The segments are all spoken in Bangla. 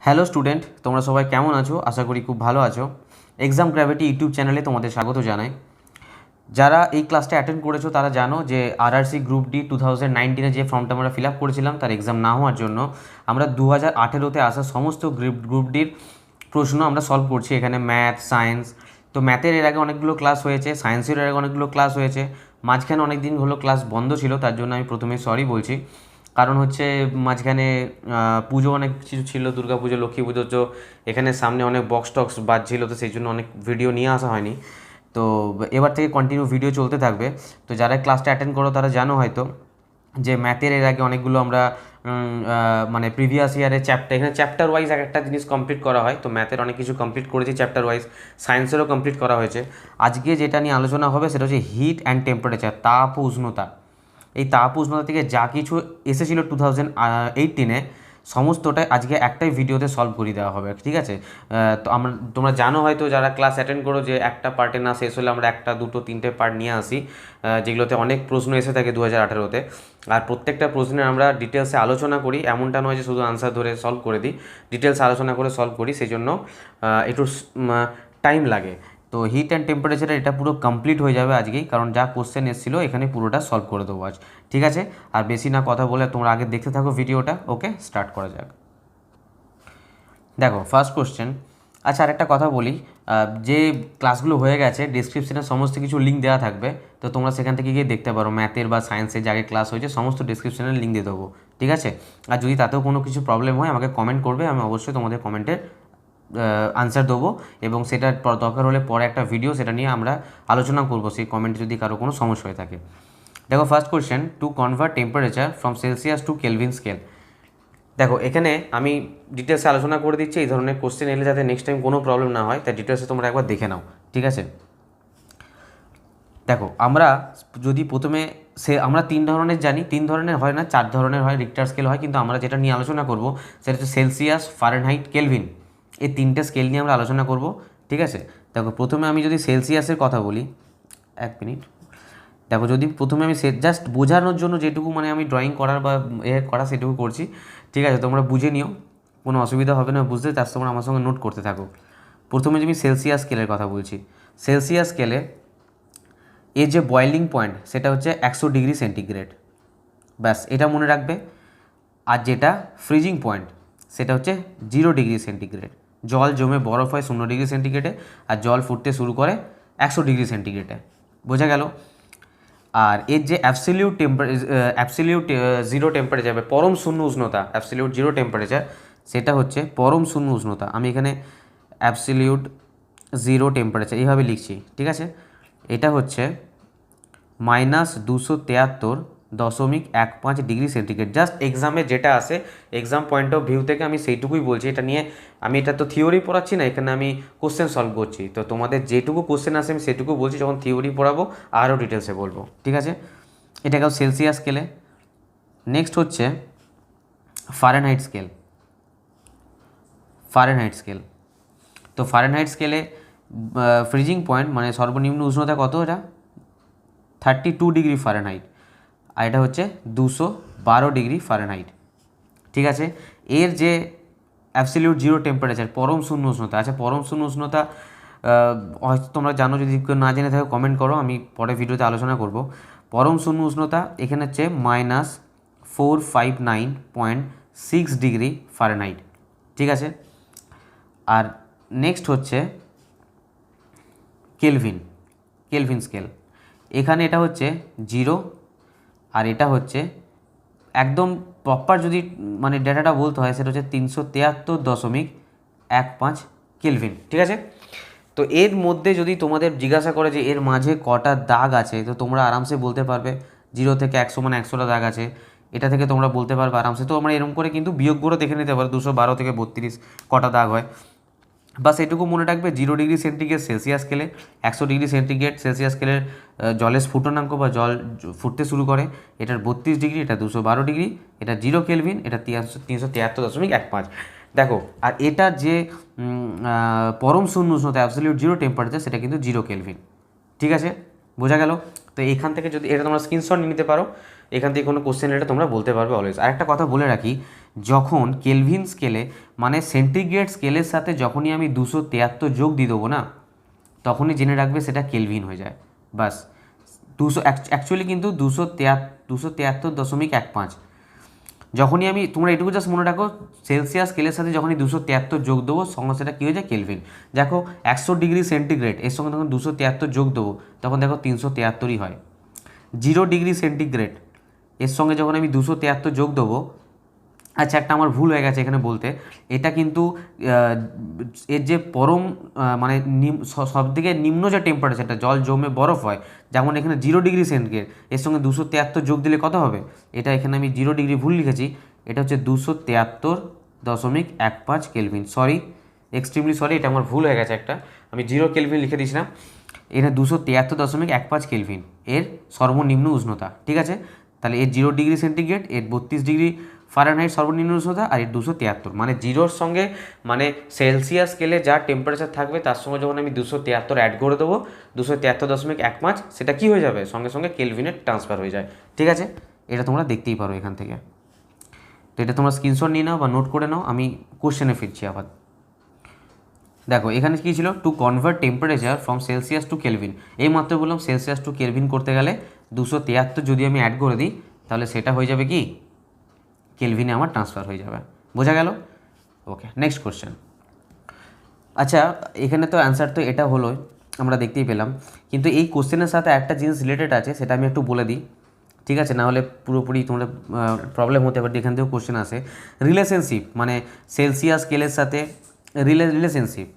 হ্যালো স্টুডেন্ট, তোমরা সবাই কেমন আছো? আশা করি খুব ভালো আছো। এক্সাম গ্র্যাভিটি ইউটিউব চ্যানেলে তোমাদের স্বাগত জানাই। যারা এই ক্লাসটা অ্যাটেন্ড করেছো তারা জানো যে আরআরসি গ্রুপ ডি 2019-এ যে ফর্মটা আমরা ফিল আপ করেছিলাম তার এক্সাম না হওয়ার জন্য আমরা 2018-তে আসা সমস্ত গ্রুপ ডির প্রশ্ন আমরা সলভ করছি। এখানে ম্যাথ, সায়েন্স, তো ম্যাথের এর আগে অনেকগুলো ক্লাস হয়েছে, সায়েন্সের এর আগে অনেকগুলো ক্লাস হয়েছে, মাঝখানে অনেক দিন হলো ক্লাস বন্ধ ছিল, তার জন্য আমি প্রথমে সরি বলছি। কারণ হচ্ছে মাঝখানে পুজো অনেক কিছু ছিল, দুর্গা পুজো, লক্ষ্মী পুজো, তো এখানে সামনে অনেক বক্স টক্স বাজছিল, তো সেই জন্য অনেক ভিডিও নিয়ে আসা হয়নি। তো এবার থেকে কন্টিনিউ ভিডিও চলতে থাকবে। তো যারা ক্লাসটা অ্যাটেন্ড করো তারা জানো হয়তো যে ম্যাথের এর আগে অনেকগুলো আমরা মানে প্রিভিয়াস ইয়ারের এখানে চ্যাপ্টার ওয়াইজ এক একটা জিনিস কমপ্লিট করা হয়। তো ম্যাথের অনেক কিছু কমপ্লিট করেছি চ্যাপ্টার ওয়াইজ, সায়েন্সেরও কমপ্লিট করা হয়েছে। আজকে যেটা নিয়ে আলোচনা হবে সেটা হচ্ছে হিট অ্যান্ড টেম্পারেচার, তাপ ও উষ্ণতা। এই তাপ উষ্ণতা থেকে যা কিছু এসেছিলো 2018-এ সমস্তটাই আজকে একটাই ভিডিওতে সলভ করে দেওয়া হবে, ঠিক আছে? তো তোমরা জানো হয়তো যারা ক্লাস অ্যাটেন্ড করো যে একটা পার্টে না শেষ হলে আমরা একটা, দুটো, তিনটে পার্ট নিয়ে আসি, যেগুলোতে অনেক প্রশ্ন এসে থাকে 2018-তে। আর প্রত্যেকটা প্রশ্নের আমরা ডিটেলসে আলোচনা করি, এমনটা নয় যে শুধু আনসার ধরে সলভ করে দিই, ডিটেলস আলোচনা করে সলভ করি, সেই জন্য একটু টাইম লাগে। তো হিট অ্যান্ড টেম্পারেচারের এটা পুরো কমপ্লিট হয়ে যাবে আজকেই, কারণ যা কোশ্চেন এসেছিলো এখানে পুরোটা সলভ করে দেবো আজ, ঠিক আছে? আর বেশি না কথা বলে তোমরা আগে দেখতে থাকো ভিডিওটা। ওকে, স্টার্ট করা যাক। দেখো ফার্স্ট কোশ্চেন। আচ্ছা, আরেকটা কথা বলি, যে ক্লাসগুলো হয়ে গেছে ডিসক্রিপশনে সমস্ত কিছু লিঙ্ক দেওয়া থাকবে, তো তোমরা সেখান থেকে গিয়ে দেখতে পারো। ম্যাথের বা সায়েন্সের যে আগে ক্লাস হয়েছে সমস্ত ডিসক্রিপশনে লিঙ্ক দিয়ে দেবো, ঠিক আছে? আর যদি তাতেও কোনো কিছু প্রবলেম হয় আমাকে কমেন্ট করবে, আমি অবশ্যই তোমাদের কমেন্টের আনসার দেবো, এবং সেটা দরকার হলে পরে একটা ভিডিও সেটা নিয়ে আমরা আলোচনা করবো, সেই কমেন্টে যদি কারো কোনো সমস্যা হয়ে থাকে। দেখো first question, to convert temperature from Celsius to Kelvin scale. দেখো এখানে আমি ডিটেলসে আলোচনা করে দিচ্ছি, এই ধরনের কোশ্চেন এলে যাতে নেক্সট টাইম কোনো প্রবলেম না হয়, তাই ডিটেলসে তোমরা একবার দেখে নাও, ঠিক আছে? দেখো আমরা যদি প্রথমে আমরা তিন ধরনের জানি, তিন ধরনের হয় না, চার ধরনের হয়, রিক্টার স্কেল হয়, কিন্তু আমরা যেটা নিয়ে আলোচনা করব সেটা হচ্ছে সেলসিয়াস, ফারেনহাইট, কেলভিন। এই তিনটে স্কেল নিয়ে আমরা আলোচনা করব, ঠিক আছে? দেখো প্রথমে আমি যদি সেলসিয়াসের কথা বলি, এক মিনিট। দেখো যদি প্রথমে আমি জাস্ট বোঝানোর জন্য যেটুকু মানে আমি ড্রয়িং করার বা করা সেটুকু করছি, ঠিক আছে? তোমরা বুঝে নিও, কোনো অসুবিধা হবে না বুঝতে, তার তোমরা আমার সঙ্গে নোট করতে থাকো। প্রথমে যদি আমি সেলসিয়াস স্কেলের কথা বলছি, সেলসিয়াস স্কেলে এর যে বয়েলিং পয়েন্ট সেটা হচ্ছে 100 ডিগ্রি সেন্টিগ্রেড, ব্যাস এটা মনে রাখবে। আর যেটা ফ্রিজিং পয়েন্ট সেটা হচ্ছে 0 ডিগ্রি সেন্টিগ্রেড। জল জমে বরফ হয় 0 ডিগ্রি সেন্টিগ্রেডে, আর জল ফুটতে শুরু করে 100 ডিগ্রি সেন্টিগ্রেডে, বোঝা গেল? আর এর যে অ্যাবসলিউট জিরো টেম্পারেচার, পরম শূন্য উষ্ণতা, অ্যাবসলিউট জিরো টেম্পারেচার, সেটা হচ্ছে পরম শূন্য উষ্ণতা। আমি এখানে অ্যাবসলিউট জিরো টেম্পারেচার এইভাবে লিখছি, ঠিক আছে? এটা হচ্ছে -273.15 ডিগ্রি সেন্টিগ্রেড। জাস্ট এক্সামে যেটা আসে, এক্সাম পয়েন্ট অফ ভিউ থেকে আমি সেইটুকুই বলছি, এটা নিয়ে এটা তো থিওরি পড়াচ্ছি না, এখানে আমি কোশ্চেন সলভ করছি। তো তোমাদের যেটুকু কোশ্চেন আসে আমি সেটুকু বলছি, যখন থিওরি পড়াবো আরও ডিটেলসে বলবো, ঠিক আছে? এটা গেল সেলসিয়াস স্কেলে। নেক্সট হচ্ছে ফারেনহাইট স্কেল। ফারেনহাইট স্কেল, তো ফারেনহাইট স্কেলে ফ্রিজিং পয়েন্ট মানে সর্বনিম্ন উষ্ণতা কত? এটা 32 ডিগ্রি ফারেনহাইট, আর এটা হচ্ছে 212 ডিগ্রি ফারেনহাইট, ঠিক আছে? এর যে অ্যাবসলিউট জিরো টেম্পারেচার, পরম শূন্য উষ্ণতা, আচ্ছা পরম শূন্য উষ্ণতা হয়তো তোমরা জানো, যদি কেউ না জেনে থাকো কমেন্ট করো, আমি পরে ভিডিওতে আলোচনা করব। পরম শূন্য উষ্ণতা এখানে হচ্ছে -459.6 ডিগ্রি ফারেনহাইট, ঠিক আছে? আর নেক্সট হচ্ছে কেলভিন, কেলভিন স্কেল। এখানে এটা হচ্ছে 0, আর এটা হচ্ছে একদম প্রপার যদি মানে ডেটাটা বলতে হয় সেটা হচ্ছে 373.15 কেলভিন, ঠিক আছে? তো এর মধ্যে যদি তোমাদের জিজ্ঞাসা করে যে এর মাঝে কটা দাগ আছে, তো তোমরা আরামসে বলতে পারবে 0 থেকে 100 মানে 100টা দাগ আছে, এটা থেকে তোমরা বলতে পারবে আরামসে। তো আমরা এরকম করে কিন্তু বিয়োগ করে দেখে নিতে পারো 212 থেকে 32 কটা দাগ হয়, বাস এটুকু মনে রাখবে। 0 ডিগ্রি সেন্টিগ্রেড সেলসিয়াস স্কেলে, 100 ডিগ্রি সেন্টিগ্রেড সেলসিয়াস স্কেলের জলের স্ফুটনাঙ্ক বা জল ফুটতে শুরু করে, এটার 32 ডিগ্রি, এটা 212 ডিগ্রি, এটা 0 কেলভিন, এটা 373.15। দেখো আর এটা যে পরম শূন্য উষ্ণতা অ্যাবসলিউট জিরো টেম্পারেচার সেটা কিন্তু 0 কেলভিন, ঠিক আছে? বোঝা গেল? তো এখান থেকে যদি এটা তোমরা স্ক্রিনশট নিয়ে নিতে পারো, এখান থেকে কোনো কোশ্চেন এটা তোমরা বলতে পারবে অলওয়েজ। আর একটা কথা বলে রাখি, যখন কেলভিন স্কেলে মানে সেন্টিগ্রেড স্কেলের সাথে যখনই আমি 273 যোগ দিয়ে দেবো না, তখনই জেনে রাখবে সেটা কেলভিন হয়ে যায়। বাস 200 অ্যাকচুয়ালি কিন্তু 273.15। যখনই আমি, তোমরা এটুকু জাস্ট মনে রাখো, সেলসিয়াস স্কেলের সাথে যখনই 273 যোগ দেবো সঙ্গে সেটা কী হয়ে যায়, কেলভিন। দেখো 100 ডিগ্রি সেন্টিগ্রেড এর সঙ্গে তখন 273 যোগ দেবো, তখন দেখো 373ই হয়। 0 ডিগ্রি সেন্টিগ্রেড এর সঙ্গে যখন আমি 273 যোগ দেবো, আচ্ছা একটা আমার ভুল হয়ে গেছে এখানে বলতে, এটা কিন্তু এর যে পরম মানে সবথেকে নিম্ন যে টেম্পারেচারটা, জল জমে বরফ হয়, যেমন এখানে 0 ডিগ্রি সেন্টিগ্রেড এর সঙ্গে 273 যোগ দিলে কত হবে, এটা এখানে আমি 0 ডিগ্রি ভুল লিখেছি, এটা হচ্ছে 273.15 কেলভিন। সরি, এক্সট্রিমলি সরি, এটা আমার ভুল হয়ে গেছে একটা, আমি 0 কেলভিন লিখে দিয়েছিলাম। এটা 273.15 কেলভিন এর সর্বনিম্ন উষ্ণতা, ঠিক আছে? তাহলে এর 0 ডিগ্রি সেন্টিগ্রেড, এর 32 ডিগ্রি ফারেনহাইট সর্বনিম্ন উষ্ণতা, আর এর 273, মানে 0-র সঙ্গে মানে সেলসিয়াস স্কেলে যা টেম্পারেচার থাকবে তার সঙ্গে যখন আমি 273 অ্যাড করে দেবো, 273.15, সেটা কী হয়ে যাবে, সঙ্গে সঙ্গে কেলভিনে ট্রান্সফার হয়ে যায়, ঠিক আছে? এটা তোমরা দেখতেই পারো এখান থেকে। তো এটা তোমরা স্ক্রিনশট নিয়ে নাও বা নোট করে নাও, আমি কোশ্চেনে ফিরছি আবার। দেখো এখানে কী ছিল, to convert temperature from Celsius to Kelvin. এই মাত্র বললাম সেলসিয়াস টু কেলভিন করতে গেলে 273 যদি আমি অ্যাড করে দিই, তাহলে সেটা হয়ে যাবে কি, কেলভিনে আমার ট্রান্সফার হয়ে যাবে। বোঝা গেল? ওকে, নেক্সট কোশ্চেন। আচ্ছা এখানে তো অ্যান্সার তো এটা হলোই, আমরা দেখতেই পেলাম, কিন্তু এই কোশ্চেনের সাথে একটা জিনিস রিলেটেড আছে, সেটা আমি একটু বলে দিই, ঠিক আছে? না হলে পুরোপুরি তোমরা প্রবলেম হতে পারে। এখান থেকেও কোশ্চেন আসে, রিলেশনশিপ মানে সেলসিয়াস স্কেলের সাথে রিলেশনশিপ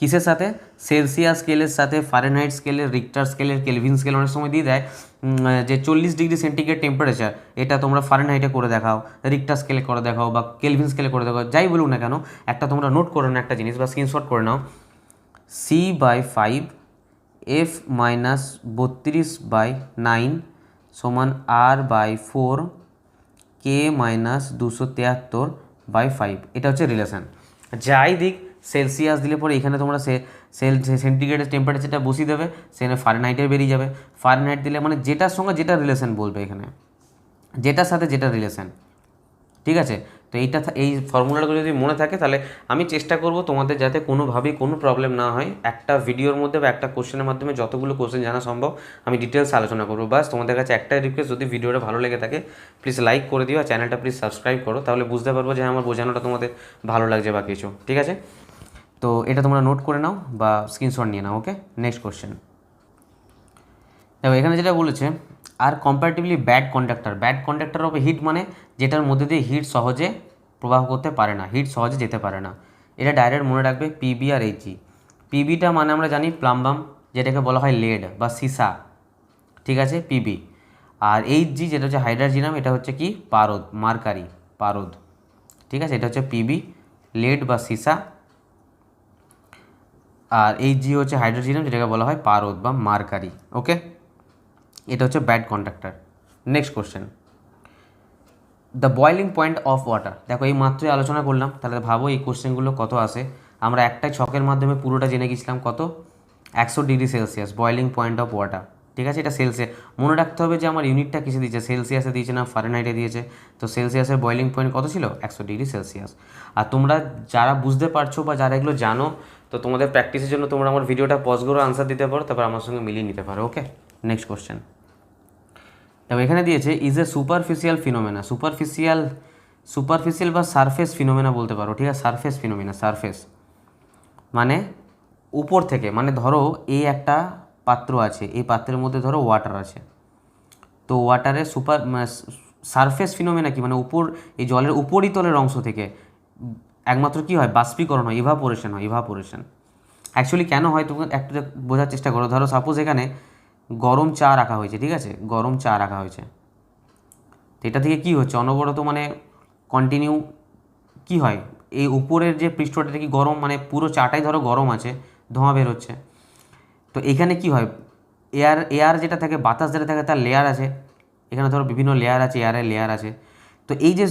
কিসের সাথে, সেলসিয়াস স্কেলের সাথে, ফারেনহাইট স্কেলের, রিক্টার স্কেলের, কেলভিন স্কেল অনেক সময় দিয়ে দেয় যে 40 ডিগ্রি সেন্টিগ্রেড টেম্পারেচার, এটা তোমরা ফারেনহাইটে করে দেখাও, রিক্টার স্কেলে করে দেখাও, বা কেলভিন স্কেলে করে দেখাও, যাই বলুক না কেন, একটা তোমরা নোট করে নাও একটা জিনিস বা স্ক্রিনশট করে নাও, C/5 F-32/9 সমান R/4 K-273/5। এটা হচ্ছে রিলেশন। যাই দিক, সেলসিয়াস দিলে পরে এখানে তোমরা সেন্টিগ্রেডের টেম্পারেচারটা বসিয়ে দেবে, সেখানে ফারেনহাইটের বেরিয়ে যাবে। ফারেনহাইট দিলে মানে যেটার সঙ্গে যেটা রিলেশন বলবে এখানে, যেটার সাথে যেটা রিলেশন, ঠিক আছে? তো এই ফর্মুলাগুলো যদি মনে থাকে, তাহলে আমি চেষ্টা করব তোমাদের যাতে কোনোভাবেই কোনো প্রবলেম না হয়, একটা ভিডিওর মধ্যে বা একটা কোশ্চেনের মাধ্যমে যতগুলো কোশ্চেন জানা সম্ভব আমি ডিটেলস আলোচনা করবো। বাস তোমাদের কাছে একটাই রিকোয়েস্ট, যদি ভিডিওটা ভালো লেগে থাকে প্লিজ লাইক করে দিও, আর চ্যানেলটা প্লিজ সাবস্ক্রাইব করো, তাহলে বুঝতে পারবো যে আমার বোঝানোটা তোমাদের ভালো লাগছে বা কিছু, ঠিক আছে? তো এটা তোমরা নোট করে নাও বা স্ক্রিনশট নিয়ে নাও। ওকে, নেক্সট কোশ্চেন। দেখো এখানে যেটা বলেছে, আর comparatively bad conductor of heat মানে যেটার মধ্যে দিয়ে হিট সহজে প্রবাহ করতে পারে না, হিট সহজে যেতে পারে না। এটা ডাইরেক্ট মনে রাখবে, পিবি আর এইচজি। পিবিটা মানে আমরা জানি প্লাম্বাম, যেটাকে বলা হয় লেড বা সীসা, ঠিক আছে, পিবি। আর এইচজি যেটা হচ্ছে হাইড্রোজেনাম, এটা হচ্ছে কি, পারদ, মার্কারি, পারদ, ঠিক আছে? এটা হচ্ছে পিবি, লেড বা সীসা, আর এইচজি হচ্ছে হাইড্রোজেনাম, যেটাকে বলা হয় পারদ বা মার্কারি। ওকে, এটা হচ্ছে bad conductor. Next question, the boiling point of water. দেখো এই মাত্রই আলোচনা করলাম, তাহলে ভাবো এই কোশ্চেনগুলো কত আসে। আমরা একটাই ছকের মাধ্যমে পুরোটা জেনে গেছিলাম, কত, 100 degree Celsius boiling point of water, ঠিক আছে? এটা সেলসিয়াস, মনে রাখতে হবে যে আমার ইউনিটটা কিসে দিয়েছে, সেলসিয়াসে দিয়েছে না ফারেনহাইটে দিয়েছে। তো সেলসিয়াসের বয়েলিং পয়েন্ট কত ছিল, 100 ডিগ্রি সেলসিয়াস। আর তোমরা যারা বুঝতে পারছো বা যারা এগুলো জানো, তো তোমাদের প্র্যাকটিসের জন্য তোমরা আমার ভিডিওটা পজ করে আনসার দিতে পারো, তারপর আমার সঙ্গে মিলিয়ে নিতে পারো। ওকে, নেক্সট কোশ্চেন। তবে এখানে দিয়েছে, ইজ এ সুপারফিশিয়াল ফিনোমেনা, সুপারফিশিয়াল বা সারফেস ফিনোমেনা বলতে পারো, ঠিক আছে? সারফেস ফিনোমেনা, সারফেস মানে উপর থেকে, মানে ধরো এই একটা পাত্র আছে, এই পাত্রের মধ্যে ধরো ওয়াটার আছে, তো ওয়াটারের সারফেস ফিনোমেনা কি, মানে উপর, এই জলের উপরিতলের অংশ থেকে একমাত্র কি হয়, বাষ্পীকরণ হয়, ইভাপোরেশন হয়, ইভাপোরেশন। অ্যাকচুয়ালি কেন হয় তুমি একটু বোঝার চেষ্টা করো। ধরো সাপোজ এখানে গরম চা রাখা হয়েছে, ঠিক আছে, গরম চা রাখা হয়েছে, তো এটা থেকে কী হচ্ছে, অনবরত মানে কন্টিনিউ কি হয়, এই উপরের যে পৃষ্ঠটা কি গরম, মানে পুরো চাটাই ধরো গরম আছে, ধোঁয়া বের হচ্ছে। তো এখানে কি হয়, এয়ার যেটা থাকে, বাতাস যেটা থাকে, তার লেয়ার আছে, এখানে ধরো বিভিন্ন লেয়ার আছে, এয়ারের লেয়ার আছে। তো এই যে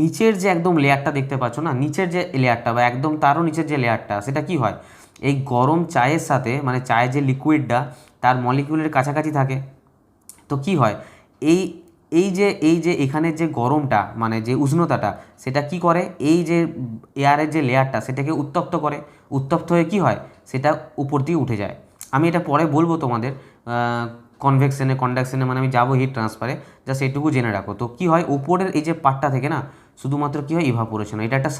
নিচের যে একদম লেয়ারটা দেখতে পাচ্ছ না, নিচের যে লেয়ারটা বা একদম তারও নিচের যে লেয়ারটা, সেটা কি হয়, এই গরম চায়ের সাথে মানে চায়ের যে লিকুইডটা তার মলিকিউলের কাছাকাছি থাকে। তো কি হয়, এই এই যে এখানের যে গরমটা মানে যে উষ্ণতাটা সেটা কি করে, এই যে এয়ারের যে লেয়ারটা সেটাকে উত্তপ্ত করে, উত্তপ্ত হয়ে কি হয় সেটা উপর দিয়ে উঠে যায়। আমি এটা পরে বলবো তোমাদের কনভেকশনে কন্ডাকশনে, মানে আমি যাবো হিট ট্রান্সফারে, জাস্ট এটুকু জেনে রাখো। তো কি হয়, উপরের এই যে পার্টটা থেকে না শুধুমাত্র কী হয়, ইভাপোরেশন। এটা একটা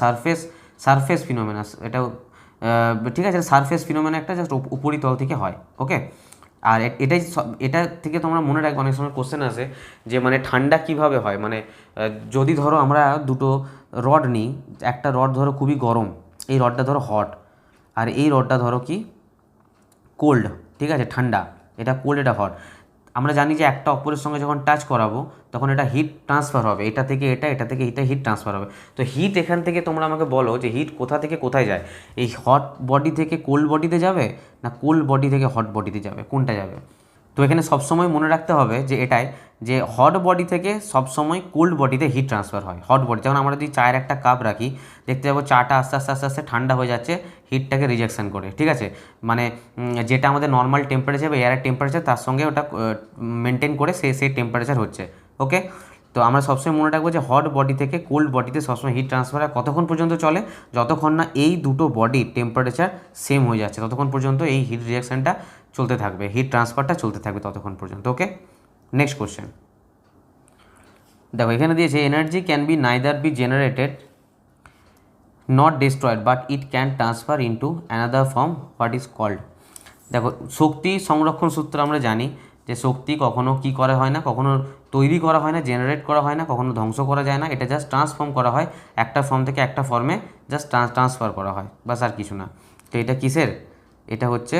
সারফেস ফিনোমেনা, এটা ঠিক আছে, সারফেস ফিনোমেনা একটা জাস্ট উপরিতল থেকে হয়। ওকে, আর এটা থেকে তোমরা মনে রাখবে, অনেক সময় কোশ্চেন আসে যে মানে ঠান্ডা কিভাবে হয়, মানে যদি ধরো আমরা দুটো রড নিই, একটা রড ধরো খুবই গরম, এই রডটা ধরো হট, আর এই রডটা ধরো কি কোল্ড, ঠিক আছে, ঠান্ডা, এটা কোল্ড এটা হট। আমরা জানি যে একটা অপরের সঙ্গে যখন টাচ করাবো তখন এটা হিট ট্রান্সফার হবে, এটা থেকে এটা থেকে এটা হিট ট্রান্সফার হবে। তো হিট এখান থেকে তোমরা আমাকে বলো যে হিট কোথা থেকে কোথায় যায়, এই হট বডি থেকে কোল্ড বডিতে যাবে না কোল্ড বডি থেকে হট বডিতে যাবে, কোনটা যাবে? তো এখানে সবসময় মনে রাখতে হবে যে এটাই, যে হট বডি থেকে সবসময় কোল্ড বডিতে হিট ট্রান্সফার হয়। হট বডি, যেমন আমরা যদি চায়ের একটা কাপ রাখি, দেখতে যাবো চাটা আস্তে আস্তে আস্তে আস্তে ঠান্ডা হয়ে যাচ্ছে হিটটাকে রিজেকশন করে, ঠিক আছে, মানে যেটা আমাদের নর্মাল টেম্পারেচার বা এয়ারের টেম্পারেচার তার সঙ্গে ওটা মেনটেন করে সেই টেম্পারেচার হচ্ছে। ওকে, তো আমরা সবসময় মনে রাখবো যে হট বডি থেকে কোল্ড বডিতে সবসময় হিট ট্রান্সফার কতক্ষণ পর্যন্ত চলে, যতক্ষণ না এই দুটো বডির টেম্পারেচার সেম হয়ে যাচ্ছে ততক্ষণ পর্যন্ত এই হিট রিয়াকশানটা চলতে থাকবে, হিট ট্রান্সফারটা চলতে থাকবে ততক্ষণ পর্যন্ত। ওকে, নেক্সট কোশ্চেন দেখো, এখানে দিয়েছে energy can be neither be generated not destroyed but it can transfer into another form what is called. দেখো, শক্তি সংরক্ষণ সূত্র আমরা জানি যে শক্তি কখনো কি করা হয় না, কখনো তৈরি করা হয় না, জেনারেট করা হয় না, কখনো ধ্বংস করা যায় না, এটা জাস্ট ট্রান্সফর্ম করা হয়, একটা ফর্ম থেকে একটা ফর্মে জাস্ট ট্রান্সফার করা হয়, বাস আর কিছু না। তো এটা কিসের, এটা হচ্ছে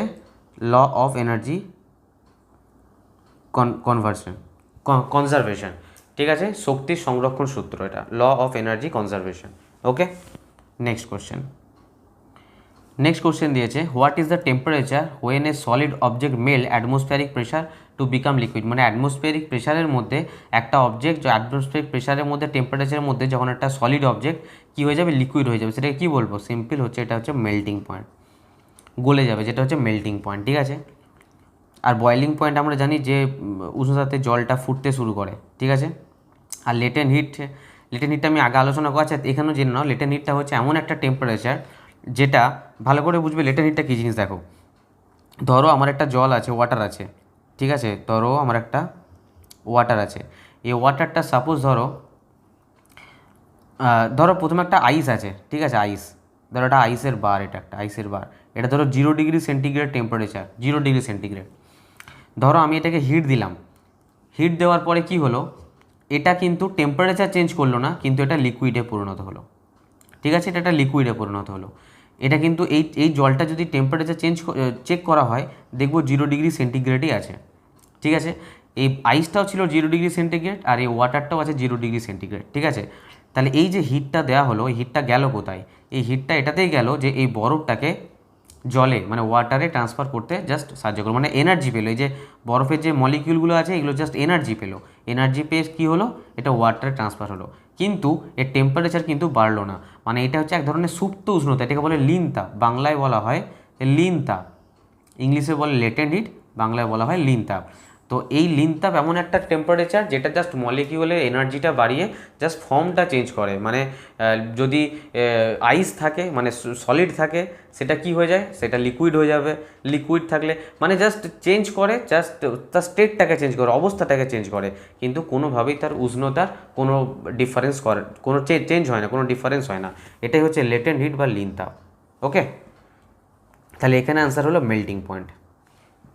ল অফ এনার্জি কনজারভেশন, ঠিক আছে, শক্তির সংরক্ষণ সূত্র, এটা law of energy conservation. Okay, next question দিয়েছে what is the temperature when a solid object melt atmospheric pressure to become liquid, মানে অ্যাটমসফিয়ারিক প্রেশারের মধ্যে একটা অবজেক্ট, অ্যাটমসফিয়ারিক প্রেশারের মধ্যে টেম্পারেচারের মধ্যে যখন একটা সলিড অবজেক্ট কী হয়ে যাবে, লিকুইড হয়ে যাবে, সেটাকে কী বলবো, সিম্পল হচ্ছে এটা হচ্ছে মেল্টিং পয়েন্ট, গলে যাবে, যেটা হচ্ছে মেল্টিং পয়েন্ট, ঠিক আছে। আর বয়েলিং পয়েন্ট আমরা জানি যে উষ্ণতাতে জলটা ফুটতে শুরু করে, ঠিক আছে। আর লেটেন্ট হিটটা আমি আগে আলোচনা করেছি, এখানেও জেনে নাও, লেটেন্ট হিটটা হচ্ছে এমন একটা টেম্পারেচার যেটা ভালো করে বুঝবে লেটেন্ট হিটটা কী জিনিস। দেখো, ধরো আমার একটা জল আছে, ওয়াটার আছে, ঠিক আছে, ধরো আমার একটা ওয়াটার আছে, এই ওয়াটারটা সাপোজ ধরো প্রথমে একটা আইস আছে, ঠিক আছে, আইস, ধরো এটা আইসের বার, এটা একটা আইসের বার, এটা ধরো 0 degree centigrade temperature, 0 degree centigrade. ধরো আমি এটাকে হিট দিলাম, হিট দেওয়ার পরে কি হলো, এটা কিন্তু টেম্পারেচার চেঞ্জ করলো না, কিন্তু এটা লিকুইডে পরিণত হলো, ঠিক আছে, এটা একটা লিকুইডে পরিণত হলো। এটা কিন্তু এই জলটা যদি টেম্পারেচার চেক করা হয় দেখবো 0 ডিগ্রি সেন্টিগ্রেডই আছে, ঠিক আছে। এই আইসটাও ছিল 0 ডিগ্রি সেন্টিগ্রেড আর এই ওয়াটারটাও আছে 0 ডিগ্রি সেন্টিগ্রেড, ঠিক আছে। তাহলে এই যে হিটটা দেওয়া হলো, এই হিটটা গেল কোথায়, এই হিটটা এটাতেই গেল যে এই বরফটাকে জলে মানে ওয়াটারে ট্রান্সফার করতে জাস্ট সাহায্য করলো, মানে এনার্জি পেলো, এই যে বরফের যে মলিকিউলগুলো আছে এগুলো জাস্ট এনার্জি পেলো, এনার্জি পেয়ে কী হলো, এটা ওয়াটারে ট্রান্সফার হলো, কিন্তু এর টেম্পারেচার কিন্তু বাড়লো না, মানে এটা হচ্ছে এক ধরনের সুপ্ত উষ্ণতা, এটাকে বলে লীন তাপ, বাংলায় বলা হয় লীন তাপ, ইংলিশে বলে লেটেন্ট হিট, বাংলায় বলা হয় লীন তাপ। তো এই লীন তাপ এমন একটা টেম্পারেচার যেটা জাস্ট মলিকিউলের এনার্জিটা বাড়িয়ে জাস্ট ফর্মটা চেঞ্জ করে, মানে যদি আইস থাকে মানে সলিড থাকে সেটা কি হয়ে যায়, সেটা লিকুইড হয়ে যাবে, লিকুইড থাকলে মানে জাস্ট চেঞ্জ করে, জাস্ট তার স্টেটটাকে চেঞ্জ করে, অবস্থাটাকে চেঞ্জ করে, কিন্তু কোনোভাবেই তার উষ্ণতার কোনো ডিফারেন্স করে, কোনো চেঞ্জ হয় না, কোনো ডিফারেন্স হয় না, এটাই হচ্ছে লেটেন্ট হিট বা লীন তাপ। ওকে, তাহলে এখানে অ্যান্সার হলো melting point.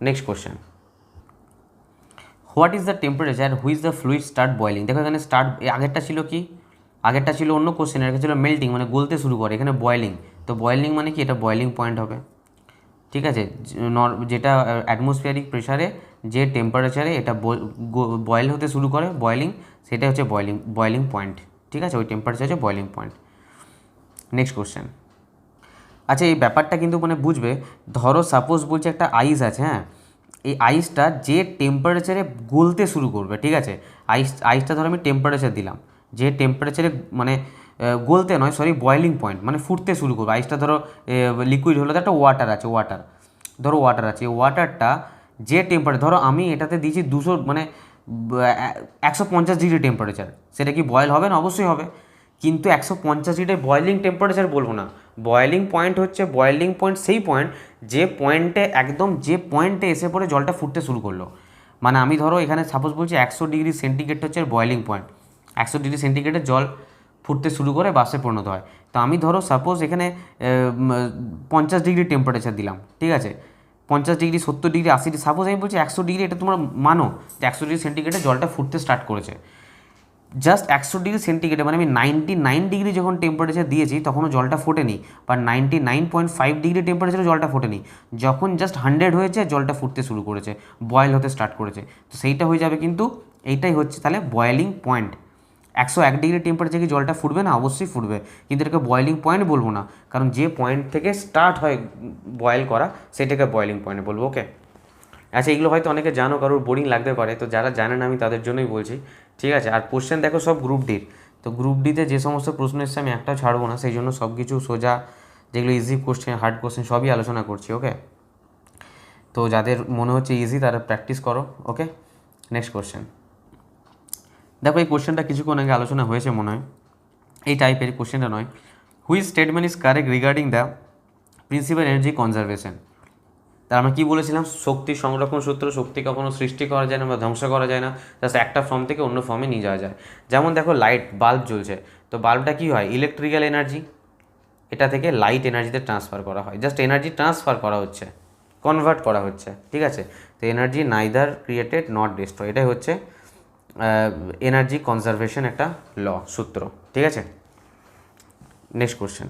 Next question, what is the temperature which the fluid start boiling. দেখো এখানে আগেরটা ছিল কি, আগেরটা ছিল অন্য কোশ্চেন, এটা ছিল মেল্টিং মানে গলতে শুরু করে, এখানে বয়েলিং, তো বয়েলিং মানে কি, এটা বয়েলিং পয়েন্ট হবে, ঠিক আছে, যেটা অ্যাটমসফিয়ারিক প্রেশারে যে টেম্পারেচারে এটা বয়েল হতে শুরু করে বয়েলিং, সেটা হচ্ছে বয়েলিং পয়েন্ট, ঠিক আছে, ওই টেম্পারেচার হচ্ছে বয়েলিং পয়েন্ট। নেক্সট কোশ্চেন, আচ্ছা এই ব্যাপারটা কিন্তু মানে বুঝবে, ধরো সাপোজ বলছে একটা আইস আছে, হ্যাঁ, এই আইসটা যে টেম্পারেচারে গলতে শুরু করবে, ঠিক আছে, আইসটা ধরো আমি টেম্পারেচার দিলাম, যে টেম্পারেচারে মানে গলতে নয় সরি, বয়েলিং পয়েন্ট মানে ফুটতে শুরু করবে। আইসটা ধরো লিকুইড হলো, একটা ওয়াটার আছে, ধরো ওয়াটার আছে, এই ওয়াটারটা যে টেম্পারেচার, ধরো আমি এটাতে দিয়েছি 200 মানে 150 ডিগ্রি টেম্পারেচার, সেটা কি বয়েল হবে না? অবশ্যই হবে। কিন্তু 150 ডিগ্রি বয়েলিং টেম্পারেচার বলবো না। বয়েলিং পয়েন্ট হচ্ছে, বয়েলিং পয়েন্ট সেই পয়েন্ট যে পয়েন্টে একদম যে পয়েন্টে এসে পড়ে জলটা ফুটতে শুরু করলো। মানে আমি ধরো এখানে সাপোজ বলছি 100 ডিগ্রি সেন্টিগ্রেড হচ্ছে বয়েলিং পয়েন্ট, 100 ডিগ্রি সেন্টিগ্রেডে জল ফুটতে শুরু করে বাষ্পে পরিণত হয়। তো আমি ধরো সাপোজ এখানে 50 ডিগ্রি টেম্পারেচার দিলাম, ঠিক আছে, 50 ডিগ্রি, 70 ডিগ্রি, 80 ডিগ্রি, সাপোজ আমি বলছি 100 ডিগ্রি, এটা তোমরা মানো যে 100 ডিগ্রি সেন্টিগ্রেডে জলটা ফুটতে স্টার্ট করেছে। জাস্ট 100 ডিগ্রি সেন্টিগ্রেডে মানে আমি 99 ডিগ্রি যখন টেম্পারেচার দিয়েছি তখনও জলটা ফোটেনি, বা 99.5 ডিগ্রি টেম্পারেচারে জলটা ফোটেনি। যখন জাস্ট 100 হয়েছে জলটা ফুটতে শুরু করেছে, বয়েল হতে স্টার্ট করেছে, তো সেইটা হয়ে যাবে। কিন্তু এইটাই হচ্ছে তাহলে বয়েলিং পয়েন্ট। 101 ডিগ্রি টেম্পারেচারে কি জলটা ফুটবে না? অবশ্যই ফুটবে, কিন্তু এটাকে বয়েলিং পয়েন্ট বলবো না, কারণ যে পয়েন্ট থেকে স্টার্ট হয় বয়েল করা সেটাকে বয়েলিং পয়েন্ট বলবো। ওকে, আচ্ছা, এগুলো হয়তো অনেকে জানো, কারোর বোরিং লাগতে পারে, তো যারা জানেন আমি তাদের জন্যই বলছি, ঠিক আছে। আর কোশ্চেন দেখো সব গ্রুপ ডির, তো গ্রুপ ডিতে যে সমস্ত প্রশ্ন এসছে আমি একটাও ছাড়বো না, সেই জন্য সব কিছু সোজা, যেগুলো ইজি কোশ্চেন, হার্ড কোশ্চেন সবই আলোচনা করছি। ওকে, তো যাদের মনে হচ্ছে ইজি তারা প্র্যাকটিস করো। ওকে, নেক্সট কোশ্চেন দেখো, এই কোশ্চেনটা কিছুক্ষণ আগে আলোচনা হয়েছে মনে হয়, এই টাইপের কোশ্চেনটা নয়। Which statement is correct regarding the principal energy conservation? তার আমরা কী বলেছিলাম? শক্তি সংরক্ষণ সূত্র, শক্তি কখনো সৃষ্টি করা যায় না বা ধ্বংস করা যায় না, জাস্ট একটা ফর্ম থেকে অন্য ফর্মে নিয়ে যাওয়া যায়। যেমন দেখো লাইট বাল্ব জ্বলছে, তো বাল্বটা কী হয়? ইলেকট্রিক্যাল এনার্জি, এটা থেকে লাইট এনার্জিতে ট্রান্সফার করা হয়, জাস্ট এনার্জি ট্রান্সফার করা হচ্ছে, কনভার্ট করা হচ্ছে, ঠিক আছে। তো energy neither created not destroy, এটাই হচ্ছে এনার্জি কনজারভেশন একটা সূত্র, ঠিক আছে। নেক্সট কোশ্চেন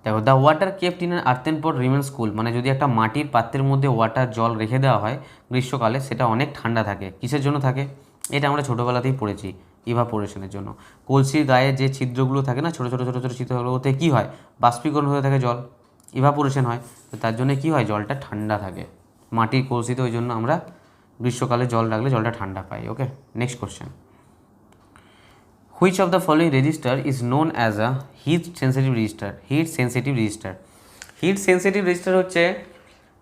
দেখো, the water kept in earthen pot remains cool, মানে যদি একটা মাটির পাত্রের মধ্যে জল রেখে দেওয়া হয় গ্রীষ্মকালে, সেটা অনেক ঠান্ডা থাকে। কিসের জন্য থাকে? এটা আমরা ছোটোবেলাতেই পড়েছি, ইভাপোরেশনের জন্য। কলসির গায়ে যে ছিদ্রগুলো থাকে না, ছোটো ছোটো ছোটো ছোটো ছিদ্রগুলোতে কী হয়? বাষ্পীকরণ হয়ে থাকে জল, ইভাপোরেশন হয়, তো তার জন্য কী হয়? জলটা ঠান্ডা থাকে মাটির কলসিতে, ওই জন্য আমরা গ্রীষ্মকালে জল রাখলে জলটা ঠান্ডা পাই। Okay, next question, which of the following register is known as a heat sensitive register? Heat sensitive register, heat sensitive register হচ্ছে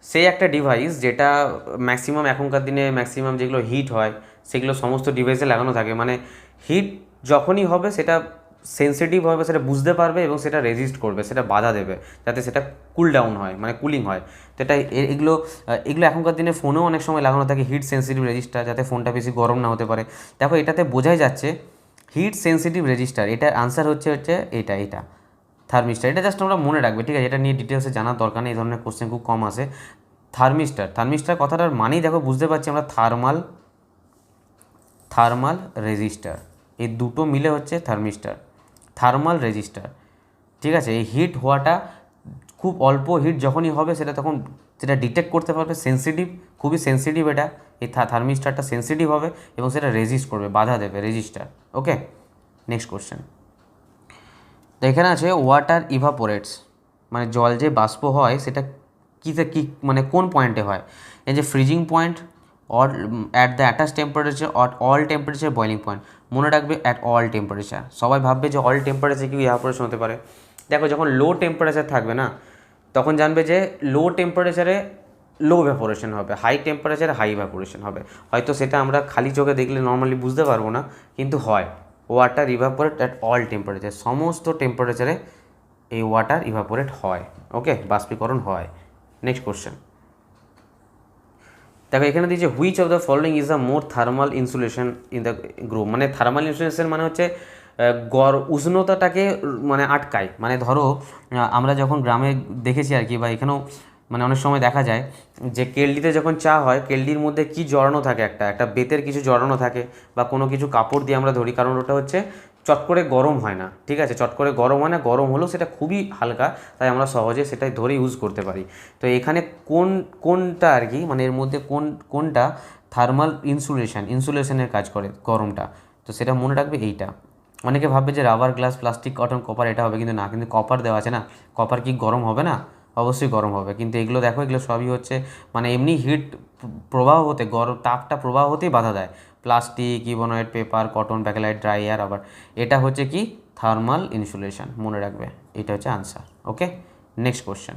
সেই একটা ডিভাইস যেটা ম্যাক্সিমাম এখনকার দিনে ম্যাক্সিমাম যেগুলো হিট হয় সেগুলো সমস্ত ডিভাইসে লাগানো থাকে। মানে হিট যখনই হবে সেটা সেন্সিটিভ হবে, সেটা বুঝতে পারবে এবং সেটা রেজিস্ট করবে, সেটা বাধা দেবে যাতে সেটা কুল ডাউন হয়, মানে কুলিং হয়। তো এটা এগুলো এগুলো এখনকার দিনে ফোনেও অনেক সময় লাগানো থাকে, হিট সেন্সিটিভ রেজিস্টার, যাতে ফোনটা বেশি গরম না হতে পারে। দেখো এটাতে বোঝাই যাচ্ছে হিট সেন্সিটিভ রেজিস্টার, এটার আনসার হচ্ছে এটা থার্মিস্টার। এটা জাস্ট আমরা মনে রাখবে, ঠিক আছে, এটা নিয়ে ডিটেলসে জানার দরকার নেই, এই ধরনের কোশ্চেন খুব কম আসে। থার্মিস্টার কথাটার মানেই দেখো বুঝতে পারছি আমরা, থার্মাল রেজিস্টার, এই দুটো মিলে হচ্ছে থার্মাল রেজিস্টার, ঠিক আছে। এই হিট হওয়াটা খুব অল্প হিট যখনই হবে সেটা তখন সেটা ডিটেক্ট করতে পারবে, সেন্সিটিভ, খুবই সেন্সিটিভ এটা, এই থার্মিস্টারটা সেন্সিটিভ হবে এবং সেটা রেজিস্ট করবে, বাধা দেবে, রেজিস্টার। ওকে, নেক্সট কোশ্চেন, তো এখানে আছে ওয়াটার ইভাপোরেটস, মানে জল যে বাষ্প হয় সেটা কী মানে কোন পয়েন্টে হয়? এই যে freezing point, or at the attach temperature, all temperature, boiling point. মনে রাখবে অ্যাট অল টেম্পারেচার। সবাই ভাববে যে অল টেম্পারেচার কি ইভাপোরেশন হতে পারে? দেখো যখন লো টেম্পারেচার থাকবে না, তখন জানবে যে লো টেম্পারেচারে লো ইভাপোরেশন হবে, হাই টেম্পারেচারে হাই ইভাপোরেশন হবে। হয়তো সেটা আমরা খালি চোখে দেখলে নর্মালি বুঝতে পারবো না, কিন্তু হয়। Water evaporate at all temperature, সমস্ত টেম্পারেচারে এই ওয়াটার ইভাপোরেট হয়। ওকে, বাষ্পীকরণ হয়। নেক্সট কোশ্চেন দেখো, এখানে দিয়েছে which of the following is the more thermal insulation in the group. মানে থার্মাল ইনসুলেশন মানে হচ্ছে উষ্ণতাটাকে মানে আটকায়। মানে ধরো আমরা যখন গ্রামে দেখেছি আর কি, বা এখানেও মানে অনেক সময় দেখা যায় যে কেল্ডিতে যখন চা হয়, কেল্ডির মধ্যে কি জড়ানো থাকে, একটা বেতের কিছু জড়ানো থাকে, বা কোনো কিছু কাপড় দিয়ে আমরা ধরি, কারণ ওটা হচ্ছে চট করে গরম হয় না, ঠিক আছে, চট করে গরম হয় না, গরম হলেও সেটা খুবই হালকা, তাই আমরা সহজে সেটাই ধরে ইউজ করতে পারি। তো এখানে কোনটা আর কি, মানে এর মধ্যে কোনটা থার্মাল ইনসুলেশনের কাজ করে, গরমটা, তো সেটা মনে রাখবে এইটা। অনেকে ভাববে যে rubber, glass, plastic, cotton, copper এটা হবে, কিন্তু না, কিন্তু কপার দেওয়া আছে না, কপার কি গরম হবে না? অবশ্যই গরম হবে। কিন্তু এগুলো দেখো, এগুলো সবই হচ্ছে মানে এমনি হিট প্রবাহ হতে, তাপটা প্রবাহ হতেই বাধা দেয়, plastic, ebonoid paper, cotton, bakelite, dry air rubber. এটা হচ্ছে কি থার্মাল ইনসুলেশন, মনে রাখবে এটা হচ্ছে আনসার। ওকে, নেক্সট কোশ্চেন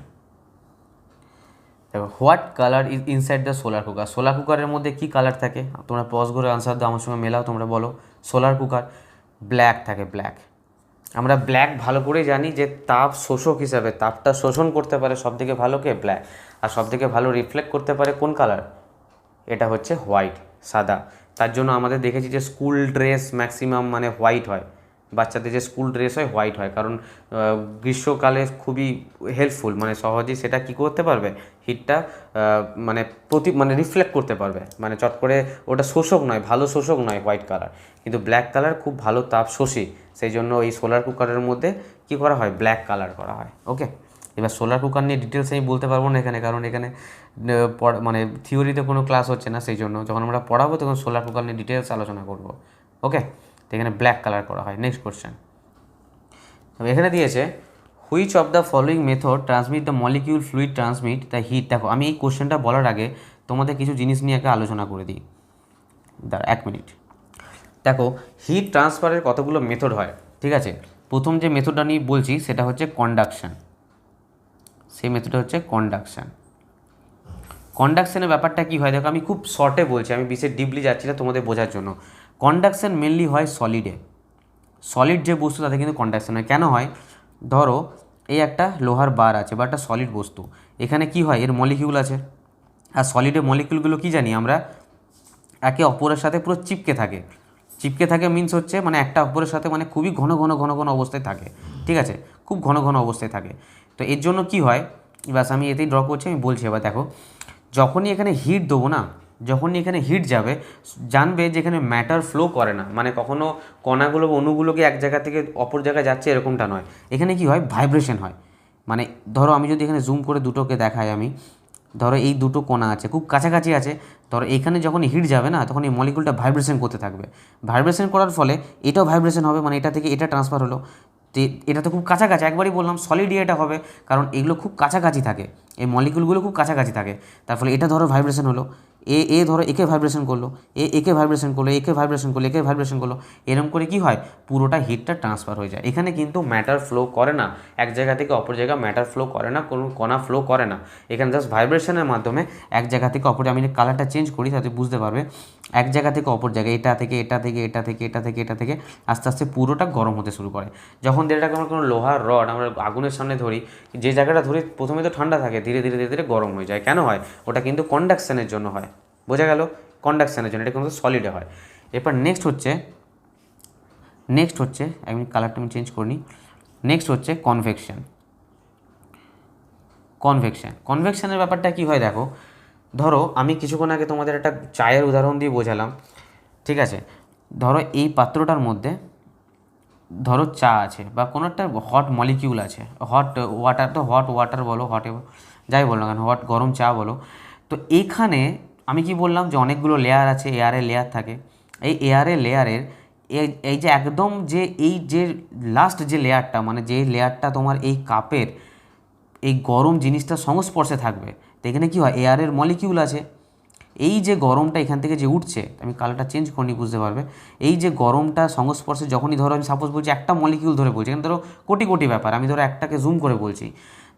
দেখো, what colour is inside the solar cooker. Solar কুকারের মধ্যে কী কালার থাকে? তোমরা পজ করে আনসার দাও, আমার সঙ্গে মেলাও, তোমরা বলো। সোলার কুকার ব্ল্যাক থাকে, ব্ল্যাক। আমরা ব্ল্যাক ভালো করে জানি যে তাপ শোষক হিসাবে, তাপটা শোষণ করতে পারে সবথেকে ভালো কে? ব্ল্যাক। আর সবথেকে ভালো রিফ্লেক্ট করতে পারে কোন কালার? এটা হচ্ছে হোয়াইট, সাদা। তার জন্য আমাদের দেখেছি যে স্কুল ড্রেস ম্যাক্সিমাম মানে হোয়াইট হয়, বাচ্চাদের যে স্কুল ড্রেস হয় হোয়াইট হয়, কারণ গ্রীষ্মকালে খুবই হেল্পফুল, মানে সহজেই সেটা কী করতে পারবে, হিটটা মানে মানে রিফ্লেক্ট করতে পারবে, মানে চট করে ওটা শোষক নয়, ভালো শোষক নয় হোয়াইট কালার, কিন্তু ব্ল্যাক কালার খুব ভালো তাপ শোষী। সেই জন্য এই সোলার কুকারের মধ্যে কী করা হয়? ব্ল্যাক কালার করা হয়। ওকে, এবার সোলার কুকার নিয়ে ডিটেলস আমি বলতে পারবো না এখানে, কারণ এখানে মানে থিওরিতে কোনো ক্লাস হচ্ছে না, সেই জন্য যখন আমরা পড়াবো তখন সোলার কুকার নিয়ে ডিটেলস আলোচনা করব। ওকে, তো এখানে ব্ল্যাক কালার করা হয়। নেক্সট কোশ্চেন এখানে দিয়েছে, which of the following method transmit the molecule fluid transmit the heat. দেখো, আমি এই কোশ্চেনটা বলার আগে তোমাদের কিছু জিনিস নিয়ে একটা আলোচনা করে দিই, দাঁড়া 1 মিনিট। দেখো, হিট ট্রান্সফারের কতগুলো মেথড হয়, ঠিক আছে? প্রথম যে মেথডটা নিয়ে বলছি সেটা হচ্ছে কন্ডাকশান। সেই মেথডটা হচ্ছে কন্ডাকশান। কন্ডাকশানের ব্যাপারটা কী হয় দেখো, আমি খুব শর্টে বলছি, আমি বিশেষ ডিপলি যাচ্ছি না তোমাদের বোঝার জন্য। কন্ডাকশান মেনলি হয় সলিডে, সলিড যে বস্তু তাতে কিন্তু কন্ডাকশান হয়। কেন হয়? ধরো এই একটা লোহার বার আছে বা একটা সলিড বস্তু, এখানে কি হয়, এর মলিকিউল আছে, আর সলিডের মলিকিউলগুলো কী জানি আমরা, একে অপরের সাথে পুরো চিপকে থাকে। চিপকে থাকে মিন্স হচ্ছে মানে একটা অপরের সাথে মানে খুবই ঘন ঘন ঘন ঘন অবস্থায় থাকে, ঠিক আছে? খুব ঘন ঘন অবস্থায় থাকে। তো এর জন্য কি হয়, ব্যাস আমি এতেই ড্র করছি, আমি বলছি। এবার দেখো, যখনই এখানে হিট দেবো না, যখনই এখানে হিট যাবে, জানবে যে এখানে ম্যাটার ফ্লো করে না, মানে কখনও কণাগুলো অণুগুলোকে এক জায়গা থেকে অপর জায়গায় যাচ্ছে এরকমটা নয়। এখানে কি হয়, ভাইব্রেশন হয়। মানে ধরো আমি যদি এখানে জুম করে দুটোকে দেখাই, আমি ধরো এই দুটো কণা আছে, খুব কাছাকাছি আছে, ধরো এখানে যখন হিট যাবে না, তখন এই মলিকুলটা ভাইব্রেশন করতে থাকবে। ভাইব্রেশন করার ফলে এটাও ভাইব্রেশন হবে, মানে এটা থেকে এটা ট্রান্সফার হলো। তো এটা তো খুব কাছাকাছি, একবারই বললাম সলিড এটা হবে, কারণ এগুলো খুব কাছাকাছি থাকে, এই মলিকুলগুলো খুব কাছাকাছি থাকে। তার ফলে এটা ধরো ভাইব্রেশন হলো, এ ধরো একে ভাইব্রেশন করলো, একে ভাইব্রেশন করলো, একে ভাইব্রেশন করলো, একে ভাইব্রেশন করলো, এরকম করে কি হয়, পুরোটা হিটটা ট্রান্সফার হয়ে যায়। এখানে কিন্তু ম্যাটার ফ্লো করে না, এক জায়গা থেকে অপর জায়গায় ম্যাটার ফ্লো করে না, কোনো কণা ফ্লো করে না। এখানে জাস্ট ভাইব্রেশনের মাধ্যমে এক জায়গা থেকে অপর, আমি কালারটা চেঞ্জ করি তাতে বুঝতে পারবে, এক জায়গা থেকে অপর জায়গায়, এটা থেকে এটা থেকে এটা থেকে এটা থেকে এটা থেকে আস্তে আস্তে পুরোটা গরম হতে শুরু করে। যখন এটাকে আমরা কোনো লোহার রড আমরা আগুনের সামনে ধরি, যে জায়গাটা ধরি প্রথমে তো ঠান্ডা থাকে, ধীরে ধীরে ধীরে ধীরে গরম হয়ে যায়। কেন হয়? ওটা কিন্তু কন্ডাকশানের জন্য হয়, বোঝা গেল? কন্ডাকশানের জন্য, এটা কিন্তু সলিডে হয়। এরপর নেক্সট হচ্ছে আমি কালারটা আমি চেঞ্জ করিনি। নেক্সট হচ্ছে কনভেকশনের ব্যাপারটা কী হয় দেখো, ধরো আমি কিছুক্ষণ আগে তোমাদের একটা চায়ের উদাহরণ দিয়ে বোঝালাম, ঠিক আছে? ধরো এই পাত্রটার মধ্যে ধরো চা আছে বা কোনো একটা হট মলিকিউল আছে, হট ওয়াটার বলো, যাই বলো না কেন, গরম চা বলো। তো এইখানে আমি কি বললাম যে অনেকগুলো লেয়ার আছে, এয়ারের লেয়ার থাকে। এই এয়ারের লেয়ারের এই যে একদম যে এই যে লাস্ট যে লেয়ারটা, মানে যে লেয়ারটা তোমার এই কাপের এই গরম জিনিসটার সংস্পর্শে থাকবে, তো এখানে কী হয়, এয়ারের মলিকিউল আছে। এই যে গরমটা এখান থেকে যে উঠছে, আমি কালারটা চেঞ্জ করিনি, বুঝতে পারবে। এই যে গরমটা সংস্পর্শে যখনই, ধরো আমি সাপোজ বলছি একটা মলিকিউল ধরে বলছি, এখানে ধরো কোটি কোটি ব্যাপার, আমি ধরো একটাকে জুম করে বলছি।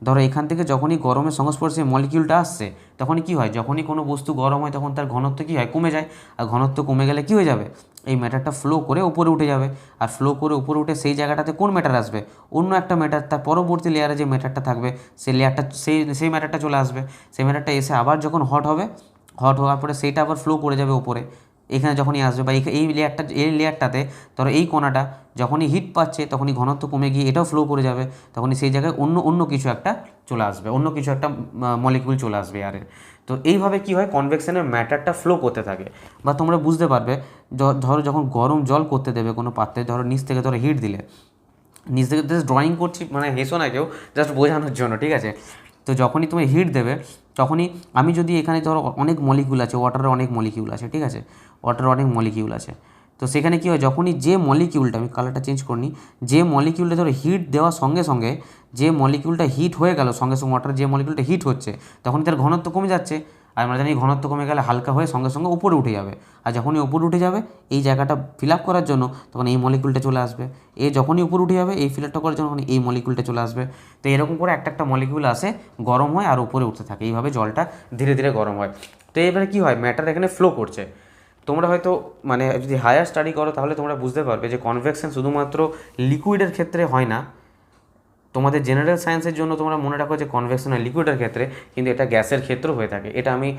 ধরো এখান থেকে যখনই গরমের সংস্পর্শে মলিকিউলটা আসছে, তখনই কী হয়, যখনই কোনো বস্তু গরম হয় তখন তার ঘনত্ব কী হয়, কমে যায়। আর ঘনত্ব কমে গেলে কী হয়ে যাবে, এই ম্যাটারটা ফ্লো করে উপরে উঠে যাবে। আর ফ্লো করে উপরে উঠে সেই জায়গাটাতে কোন ম্যাটার আসবে, অন্য একটা ম্যাটার, তার পরবর্তী লেয়ারে যে ম্যাটারটা থাকবে সেই লেয়ারটা, সেই ম্যাটারটা চলে আসবে। সেই ম্যাটারটা এসে আবার যখন হট হওয়ার পরে সেইটা আবার ফ্লো করে যাবে উপরে, এখানে যখনই আসবে, বা এই লেয়ারটাতে ধরো এই কণাটা যখনই হিট পাচ্ছে তখনই ঘনত্ব কমে গিয়ে এটাও ফ্লো করে যাবে, তখনই সেই জায়গায় অন্য কিছু একটা চলে আসবে, অন্য কিছু একটা মলিকিউল চলে আসবে এয়ারের। তো এইভাবে কি হয়, কনভেকশনের ম্যাটারটা ফ্লো করতে থাকে। বা তোমরা বুঝতে পারবে, ধরো যখন গরম জল করতে দেবে কোনো পাত্রে, ধরো নিচ থেকে ধরো হিট দিলে, নিচ থেকে জাস্ট ড্রয়িং করছি, মানে হেসো না কেউ, জাস্ট বোঝানোর জন্য, ঠিক আছে? তো যখনই তুমি হিট দেবে, তখনই আমি যদি এখানে ধরো অনেক মলিকিউল আছে, ওয়াটারের অনেক মলিকিউল আছে, ঠিক আছে? ওয়াটারের অনেক মলিকিউল আছে। তো সেখানে কী হয়, যখনই যে মলিকিউলটা, আমি কালারটা চেঞ্জ করিনি, যে মলিকিউলটা ধরো হিট দেওয়ার সঙ্গে যে মলিকিউলটা হিট হয়ে গেল, সঙ্গে ওয়াটার যে মলিকিউলটা হিট হচ্ছে, তখন তার ঘনত্ব কমে যাচ্ছে। আর আমরা জানি ঘনত্ব কমে গেলে হালকা হয়ে সঙ্গে সঙ্গে উপরে উঠে যাবে, আর যখনই উপরে উঠে যাবে এই জায়গাটা ফিল আপ করার জন্য তখন এই মলিকুলটা চলে আসবে, এ যখনই উপরে উঠে যাবে এই ফিল আপটা করার জন্য তখন এই মলিকুলটা চলে আসবে। তো এরকম করে একটা একটা মলিকুল আসে, গরম হয় আর উপরে উঠতে থাকে, এইভাবে জলটা ধীরে ধীরে গরম হয়। তো এবারে কী হয়, ম্যাটার এখানে ফ্লো করছে। তোমরা হয়তো মানে যদি হায়ার স্টাডি করো তাহলে তোমরা বুঝতে পারবে যে কনভেকশন শুধুমাত্র লিকুইডের ক্ষেত্রে হয় না। তোমাদের জেনারেল সায়েন্সের জন্য তোমরা মনে রাখো যে কনভেকশন হয় লিকুইডের ক্ষেত্রে, কিন্তু এটা গ্যাসের ক্ষেত্রেও হয়ে থাকে। এটা আমি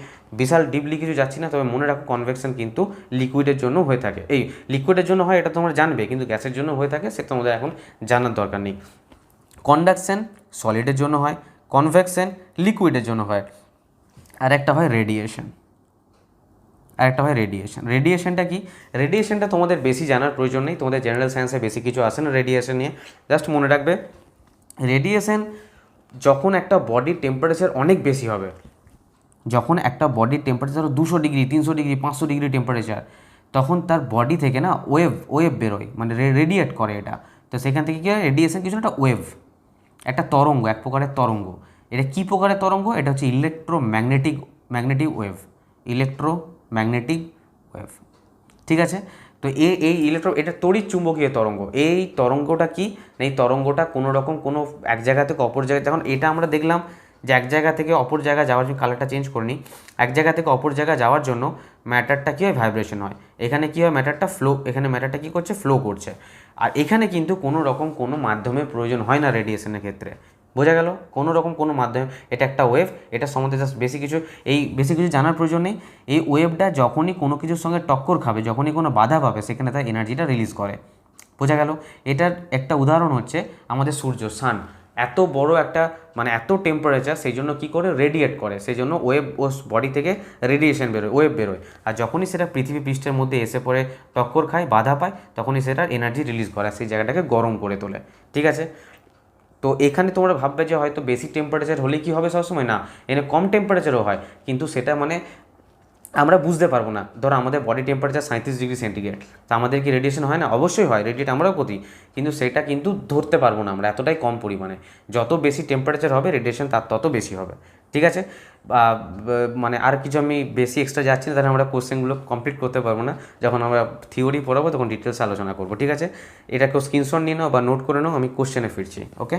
বিশাল ডিপলি কিছু যাচ্ছি না, তবে মনে রাখো কনভেকশন কিন্তু লিকুইডের জন্য হয়ে থাকে। এই লিকুইডের জন্য হয় এটা তোমরা জানবে, কিন্তু গ্যাসের জন্য হয়ে থাকে সে তোমাদের এখন জানার দরকার নেই। কন্ডাকশন সলিডের জন্য হয়, কনভেকশন লিকুইডের জন্য হয়, আর একটা হয় রেডিয়েশন। রেডিয়েশনটা কি? রেডিয়েশনটা তোমাদের বেশি জানার প্রয়োজন নেই, তোমাদের জেনারেল সায়েন্সে বেশি কিছু আসে না রেডিয়েশন নিয়ে। জাস্ট মনে রাখবে রেডিয়েশন যখন একটা বডির টেম্পারেচার অনেক বেশি হবে, যখন একটা বডির temperature 200 degree 300 degree 500 degree temperature, তখন তার বডি থেকে না ওয়েভ বেরোয়, মানে রেডিয়েট করে এটা। তো সেখান থেকে কী হয়, রেডিয়েশন কিছু একটা ওয়েভ, একটা তরঙ্গ, এক প্রকারের তরঙ্গ। এটা কী প্রকারের তরঙ্গ? এটা হচ্ছে ম্যাগনেটিক ওয়েভ, ইলেকট্রোম্যাগনেটিক ওয়েভ। ঠিক আছে, তো এই এটা তড়িৎ চুম্বকীয় তরঙ্গ। এই তরঙ্গটা কি, এই তরঙ্গটা কোনো রকম কোনো এক জায়গা থেকে অপর জায়গায়, যখন এটা আমরা দেখলাম যে এক জায়গা থেকে অপর জায়গায় যাওয়ার জন্য, কালারটা চেঞ্জ করে নিই, এক জায়গা থেকে অপর জায়গায় যাওয়ার জন্য ম্যাটারটা কী হয়, ভাইব্রেশন হয়। এখানে কী হয়, ম্যাটারটা ফ্লো, এখানে ম্যাটারটা কী করছে, ফ্লো করছে। আর এখানে কিন্তু কোনো রকম কোনো মাধ্যমের প্রয়োজন হয় না রেডিয়েশনের ক্ষেত্রে। বোঝা গেল? কোনো রকম কোনো মাধ্যমে, এটা একটা ওয়েভ, এটা সম্বন্ধে জাস্ট বেশি কিছু জানার প্রয়োজন নেই। এই ওয়েভটা যখনই কোনো কিছুর সঙ্গে টক্কর খাবে, যখনই কোনো বাধা পাবে, সেখানে তার এনার্জিটা রিলিজ করে। বোঝা গেল? এটার একটা উদাহরণ হচ্ছে আমাদের সূর্য, সান। এত বড় একটা মানে এত টেম্পারেচার, সেই জন্য কী করে, রেডিয়েট করে, সেই জন্য ওয়েভ ও বডি থেকে রেডিয়েশন বেরোয়, ওয়েভ বেরোয়। আর যখনই সেটা পৃথিবী পৃষ্ঠের মধ্যে এসে পড়ে, টক্কর খায়, বাধা পায়, তখনই সেটার এনার্জি রিলিজ করে, সেই জায়গাটাকে গরম করে তোলে। ঠিক আছে, তো এখানে তোমরা ভাববে যে হয়তো বেশি টেম্পারেচার হলে কি হবে, সবসময় না, এখানে কম টেম্পারেচারও হয়, কিন্তু সেটা মানে আমরা বুঝতে পারবো না। ধরো আমাদের বডি টেম্পারেচার 37 ডিগ্রি সেন্টিগ্রেড, তো আমাদের কি রেডিয়েশন হয় না? অবশ্যই হয়, রেডিয়েট আমরাও করি, কিন্তু সেটা কিন্তু ধরতে পারবো না আমরা, এতটাই কম পরিমাণে। যত বেশি টেম্পারেচার হবে রেডিয়েশন তার তত বেশি হবে। ঠিক আছে, মানে আর কিছু আমি বেশি এক্সট্রা যাচ্ছি না, তাহলে আমরা কোশ্চেনগুলো কমপ্লিট করতে পারবো না। যখন আমরা থিওরি পড়াবো তখন ডিটেলস আলোচনা করবো। ঠিক আছে, এটাকেও স্ক্রিনশট নিয়ে নাও বা নোট করে নাও, আমি কোশ্চেনে ফিরছি। ওকে,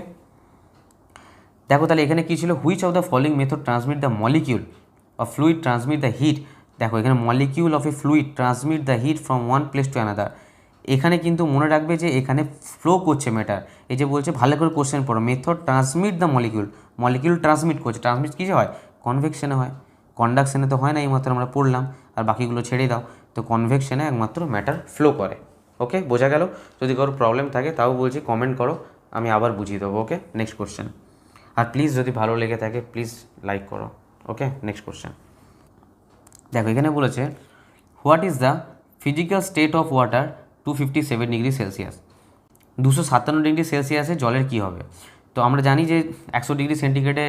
দেখো তাহলে এখানে কী ছিল, which of the following method transmit the molecule of fluid transmit the heat. দেখো এখানে molecule of a fluid transmit the heat from one place to another. এখানে কিন্তু মনে রাখবে যে এখানে ফ্লো করছে ম্যাটার। এই যে বলছে ভালো করে কোশ্চেন পড়ো, method transmit the molecule transmit করছে, ট্রান্সমিট কী হয়, কনভেকশনে হয়, কন্ডাকশনে তো হয় না, এইমাত্র আমরা পড়লাম, আর বাকিগুলো ছেড়ে দাও। তো কনভেকশনে একমাত্র ম্যাটার ফ্লো করে। ওকে, বোঝা গেল? যদি কারো প্রবলেম থাকে তাও বলছি কমেন্ট করো, আমি আবার বুঝিয়ে দেবো। Okay, next question. আর প্লিজ যদি ভালো লেগে থাকে প্লিজ লাইক করো। Okay, next question. দেখো এখানে বলেছে what is the physical state of water 257 degree celsius. 257 degree সেলসিয়াসে জলের কী হবে? তো আমরা জানি যে 100 ডিগ্রি সেন্টিগ্রেডে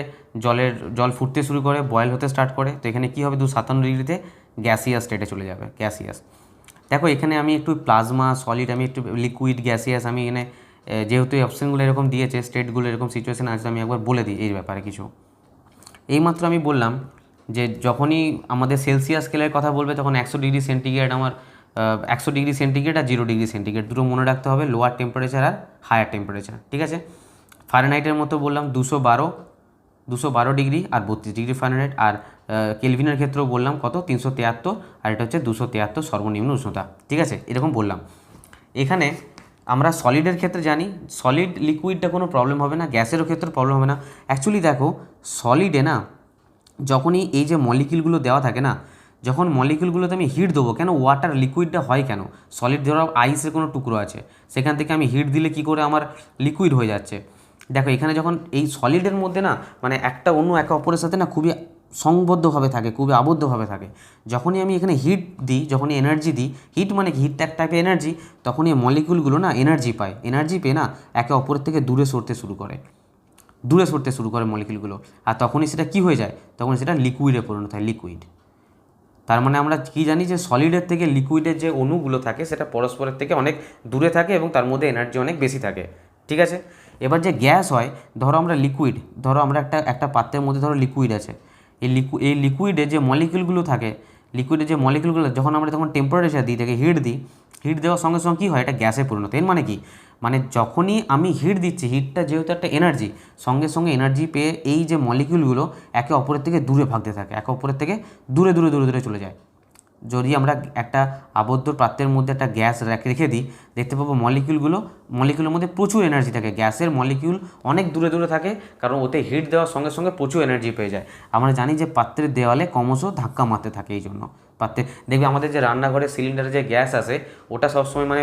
জল ফুটতে শুরু করে, বয়েল হতে স্টার্ট করে। তো এখানে কী হবে, 257 ডিগ্রিতে গ্যাসিয়াস স্টেটে চলে যাবে, গ্যাসিয়াস। দেখো এখানে আমি একটু প্লাজমা, সলিড, আমি একটু লিকুইড, গ্যাসিয়াস, আমি এখানে যেহেতু এই অপশানগুলো এরকম দিয়েছে, স্টেটগুলো এরকম সিচুয়েশান আছে, আমি একবার বলে দিই এই ব্যাপারে কিছু। এইমাত্র আমি বললাম যে যখনই আমাদের সেলসিয়াস স্কেলের কথা বলবে তখন 100 ডিগ্রি সেন্টিগ্রেড, আমার 100 ডিগ্রি সেন্টিগ্রেড আর 0 ডিগ্রি সেন্টিগ্রেড দুটো মনে রাখতে হবে, লোয়ার টেম্পারেচার আর হায়ার টেম্পারেচার। ঠিক আছে, ফারেনহাইটের মতো বললাম 212 ডিগ্রি আর 32 ডিগ্রি ফারেনহাইট, আর কেলভিনের ক্ষেত্রেও বললাম কত, 373, আর এটা হচ্ছে 273 সর্বনিম্ন উষ্ণতা। ঠিক আছে, এরকম বললাম। এখানে আমরা সলিডের ক্ষেত্রে জানি সলিড লিকুইডটা কোনো প্রবলেম হবে না, গ্যাসেরও ক্ষেত্রে প্রবলেম হবে না। অ্যাকচুয়ালি দেখো সলিডে না, যখনই এই যে মলিকিউলগুলো দেওয়া থাকে না, যখন মলিকিউলগুলোতে আমি হিট দেবো, কেন ওয়াটার লিকুইডটা হয় কেন, সলিড ধরো আইসের কোনো টুকরো আছে, সেখান থেকে আমি হিট দিলে কী করে আমার লিকুইড হয়ে যাচ্ছে। দেখো এখানে যখন এই সলিডের মধ্যে না, মানে একটা অন্য একে অপরের সাথে না খুবই সংবদ্ধভাবে থাকে, খুবই আবদ্ধভাবে থাকে। যখনই আমি এখানে হিট দিই, যখনই এনার্জি দিই, হিট মানে কি, হিটটা এক টাইপের এনার্জি, তখনই এই মলিকিউলগুলো না এনার্জি পায়, এনার্জি পেয়ে না একে অপরের থেকে দূরে সরতে শুরু করে মলিকিউলগুলো। আর তখনই সেটা কি হয়ে যায়, তখন সেটা লিকুইডে পরিণত হয়, লিকুইড। তার মানে আমরা কি জানি যে সলিডের থেকে লিকুইডের যে অণুগুলো থাকে সেটা পরস্পরের থেকে অনেক দূরে থাকে এবং তার মধ্যে এনার্জি অনেক বেশি থাকে। ঠিক আছে, এবার যে গ্যাস হয়, ধরো আমরা একটা পাত্রের মধ্যে ধরো লিকুইড আছে, এই লিকুইডে যে মলিকিউলগুলো থাকে, লিকুইডে যে মলিকিউলগুলো যখন আমরা তখন টেম্পারেচার দিই, তাকে হিট দিই, হিট দেওয়ার সঙ্গে সঙ্গে কী হয়, এটা গ্যাসে পরিণত। এর মানে কি, মানে যখনই আমি হিট দিচ্ছি, হিটটা যেহেতু একটা এনার্জি, সঙ্গে সঙ্গে এনার্জি পেয়ে এই যে মলিকিউলগুলো একে অপরের থেকে দূরে ভাগতে থাকে, একে অপরের থেকে দূরে দূরে দূরে দূরে চলে যায়। যদি আমরা একটা আবদ্ধ পাত্রের মধ্যে একটা গ্যাস রেখে দিই, দেখতে পাবো মলিকিউলের মধ্যে প্রচুর এনার্জি থাকে। গ্যাসের মলিকিউল অনেক দূরে দূরে থাকে, কারণ ওতে হিট দেওয়ার সঙ্গে সঙ্গে প্রচুর এনার্জি পেয়ে যায়। আমরা জানি যে পাত্রের দেওয়ালে ক্রমশ ধাক্কা মারতে থাকে, এই জন্য পাত্রে দেখবে আমাদের যে রান্নাঘরে সিলিন্ডারে যে গ্যাস আসে, ওটা সবসময় মানে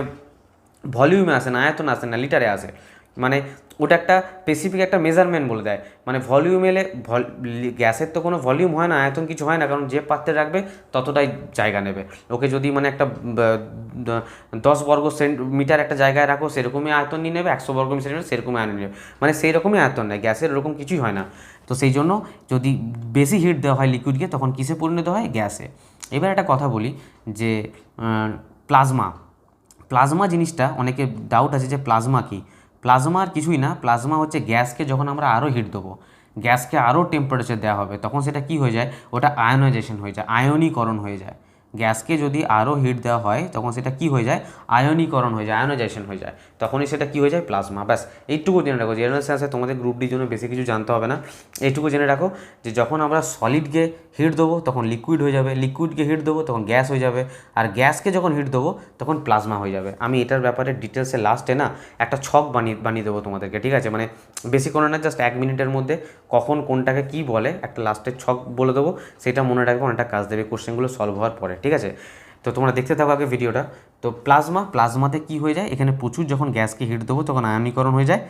ভলিউমে আসে না, আয়তন আসে না, লিটারে আসে। মানে ওটা একটা স্পেসিফিক একটা মেজারমেন্ট বলে দেয়। মানে ভলিউম এলে গ্যাসের তো কোনো ভলিউম হয় না, আয়তন কিছু হয় না, কারণ যে পাত্রে রাখবে ততটাই জায়গা নেবে। ওকে যদি মানে একটা 10 বর্গ মিটার একটা জায়গায় রাখো, সেরকমই আয়তন নিয়ে নেবে, 100 বর্গ মিটার সেরকমই আয়তন নিয়ে নেবে, মানে সেই রকমই আয়তন নেয়। গ্যাসের এরকম কিছুই হয় না। তো সেই জন্য যদি বেশি হিট দেওয়া হয় লিকুইডকে, তখন কিসে পরিণত হয়, গ্যাসে। এবার একটা কথা বলি যে প্লাজমা জিনিসটা অনেকে ডাউট আছে যে প্লাজমা কি। প্লাজমা আর কিছুই না, প্লাজমা হচ্ছে গ্যাসকে যখন আমরা আরও হিট দেবো, গ্যাসকে আরও টেম্পারেচার দেওয়া হবে, তখন সেটা কি হয়ে যায়, ওটা আয়নাইজেশন হয়ে যায়, আয়নীকরণ হয়ে যায়। গ্যাসকে যদি আরও হিট দেওয়া হয়, তখন সেটা কি হয়ে যায়, আয়নীকরণ হয়ে যায়, আয়নাইজেশন হয়ে যায়, তখনই সেটা কি হয়ে যায়, প্লাজমা। ব্যাস এইটুকু জেনে রাখো। জেনারেল সায়েন্সে তোমাদের গ্রুপ ডির জন্য বেশি কিছু জানতে হবে না, এইটুকু জেনে রাখো যে যখন আমরা সলিডকে হিট দেবো তখন লিকুইড হয়ে যাবে, লিকুইডকে হিট দেবো তখন গ্যাস হয়ে যাবে, আর গ্যাসকে যখন হিট দেবো তখন প্লাজমা হয়ে যাবে। আমি এটার ব্যাপারে ডিটেলসে লাস্টে না একটা ছক বানিয়ে দেবো তোমাদেরকে, ঠিক আছে? মানে বেশি কোনো না, জাস্ট 1 মিনিটের মধ্যে কখন কোনটাকে কী বলে একটা লাস্টের ছক বলে দেবো, সেটা মনে রাখবো, অনেকটা কাজ দেবে কোশ্চেনগুলো সলভ হওয়ার পরে, ঠিক আছে? তো তোমরা দেখতে থাকো আগে ভিডিওটা। তো প্লাজমাতে কী হয়ে যায়, এখানে প্রচুর যখন গ্যাসকে হিট দেবো তখন আয়নীকরণ হয়ে যায়,